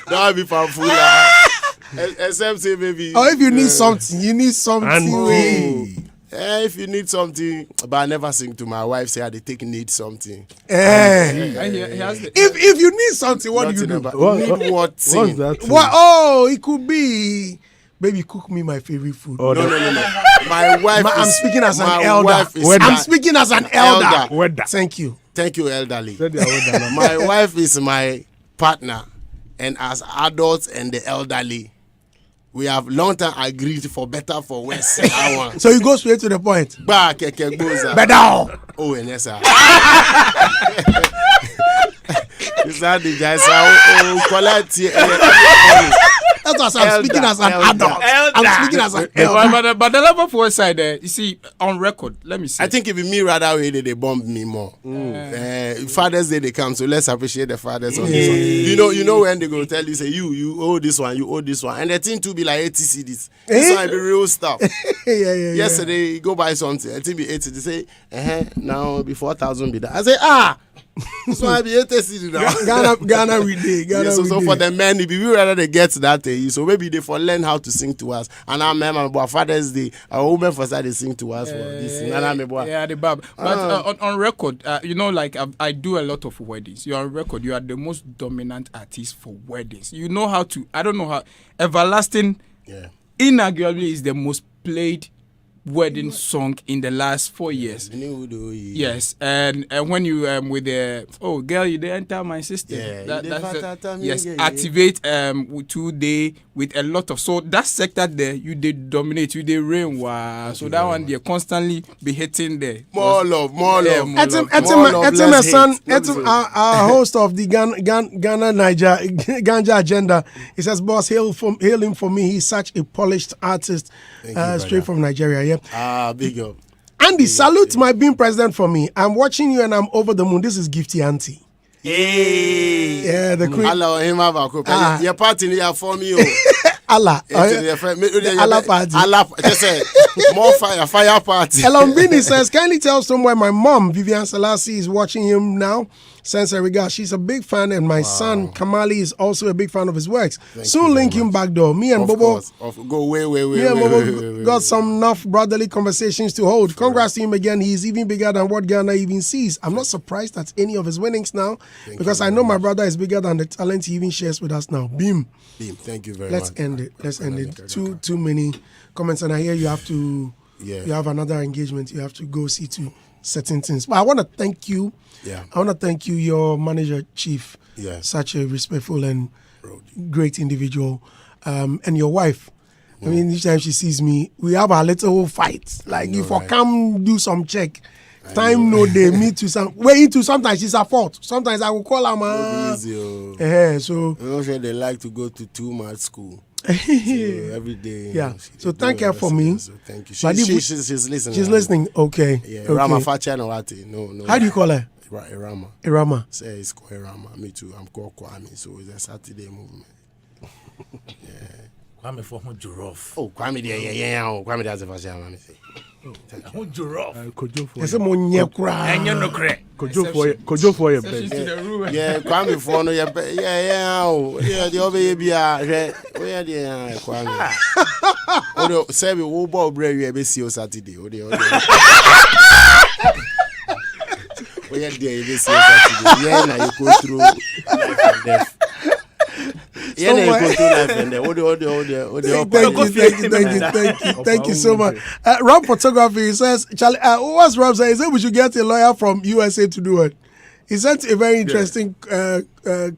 might be fanfula. Except say, baby. Or if you need something, you need something. If you need something, but I never sing to my wife. Say, they take need something. He has the, If you need something, what do you do? Need what? What's Sing. that? What? Oh, it could be. Baby, cook me my favorite food. Oh, No. My wife. I'm is- speaking as an my elder. wife is I'm my speaking as an elder. Weather. Thank you. Thank you, elderly. Said they are weather. My wife is my partner, and as adults and the elderly, we have long time agreed for better for worse. I want. So you go straight to the point. Ba keke goza. Bedow. Oh, and yes, sir. Is that the guy? Oh, quality. That's what I'm speaking as an adult. I'm speaking as an elder. but the level for side there, you see, on record, let me see. I think if it me rather way they bomb me more. Father's Day they come, so let's appreciate the fathers on this one. You know when they go tell you say you owe this one, you owe this one, and the thing to be like 80 CDs. This one be real stuff. Yeah. Yesterday you go buy something, I think be 80. They say, now be 4,000 be that. I say this one be 80 CDs now. Ghana we did. Ghana So we for did. the men, if we rather they get that so maybe they for learn how to sing to us. And I remember about Father's Day, our women for they sing to us for this. And I remember. Yeah, the bab. But on record, you know, like I do a lot of weddings. You're on record. You are the most dominant artist for weddings. You know how to. I don't know how. Everlasting, inarguably, is the most played wedding song in the last 4 years. Yes, and when you with the girl, you didn't enter my system. Yes, activate with 2 day with a lot of that sector there you did dominate, you did reign. Wow, so that one they constantly be hitting there. More love. Etim, our host of the Ghana Niger Ganja Agenda, he says, "Boss, hail him for me. He's such a polished artist, straight from Nigeria." Yeah. Big up. Andy, salute my being president for me. I'm watching you and I'm over the moon. This is Gifty Auntie. Hey. Yeah, the queen. Allah him have a cook. Your party here for me. Allah. The Allah party. Allah, just say more fire party. Elombini says, kindly tell someone my mom, Vivian Selassie, is watching him now. Sends her regards. She's a big fan, and my son Kamali is also a big fan of his works. Soon link him back door. Me and Bobo. Go way. Me and Bobo got some enough brotherly conversations to hold. Congrats to him again. He's even bigger than what Ghana even sees. I'm not surprised at any of his winnings now, because I know my brother is bigger than the talent he even shares with us now. Beam. Thank you very Let's much. end it. Too many comments, and I hear you have to. You have another engagement. You have to go see to certain things. But I want to thank you. Yeah. I want to thank you, your manager, Chief. Yeah. Such a respectful and great individual. And your wife. I mean, each time she sees me, we have a little fight. Like, if I come do some check, Time no day. Me too. Sometimes it's a fault. Sometimes I will call her man. So I'm not sure they like to go to too much school. So every day. Yeah. So thank her for me. So thank you. But She's listening. She's listening. Okay. Yeah. Okay. Rama Facha no Wati. No. How do you call her? Rama. Irama. Say it's called Rama. Me too. I'm called Kwame. So it's a Saturday movement. Kwame for giraffe. Oh, Kwame there. Yeah. Oh, Kwame there's a Facha. Giraffe. Kojo for Yes, mo nye kura. Enye no kre. Kojo for your She's bed. in the room. Yeah, Kwame for no. Yeah. Yeah. The over here. Where the Kwame? Oh, say we will ball bread. We be see you Saturday. Oh, the. Where the you be see you Saturday? Yeah, now you go through life and death. Yeah, now you go through life and death. Thank you so much. Rob Photography, he says, Charlie, what's Rob saying? He said we should get a lawyer from USA to do it. He sent a very interesting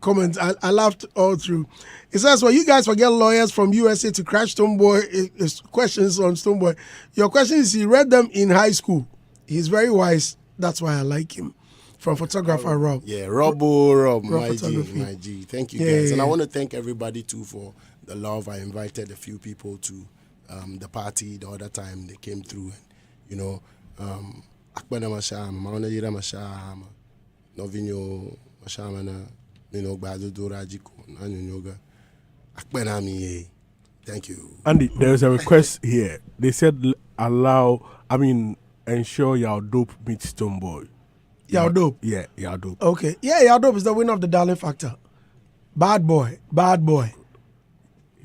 comment. I laughed all through. He says, well, you guys forget lawyers from USA to crash Stonebwoy questions on Stonebwoy. Your question is, he read them in high school. He's very wise. That's why I like him. From photographer Rob. Yeah, Rob, my G. Thank you guys. And I want to thank everybody too for the love. I invited a few people to the party the other time. They came through and, Akbana Masham, Mauna Yira Masham, Novinho Mashamana, Badu Dorajiko, Nanyunoga. Akbana Mi. Thank you. Andy, there's a request here. They said ensure your dope meets Stonebwoy. Y'all dope. Yeah, y'all dope. Okay. Yeah, y'all dope is the winner of the Darling Factor. Bad boy. He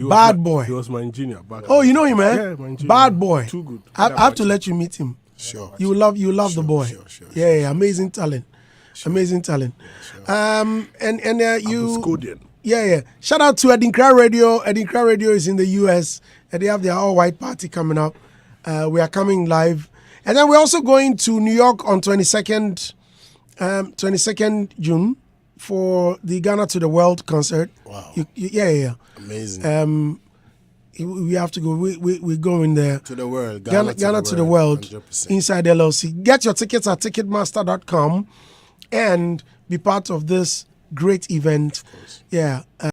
was Bad boy. He was my engineer. Oh, you know him, man? Yeah, my engineer. Bad boy. Too good. I have to let you meet him. Sure. You love the boy. Sure. Yeah, amazing talent. Amazing talent. I'm You. Scodian. Yeah. Shout out to Edinkra Radio. Edinkra Radio is in the US and they have their all-white party coming up. We are coming live. And then we're also going to New York on 22nd June for the Ghana to the World concert. Wow. Yeah. Amazing. We have to go. We're going there. To the world. Ghana to the world. 100%. Inside LLC. Get your tickets at ticketmaster.com and be part of this great event. Of course. Yeah.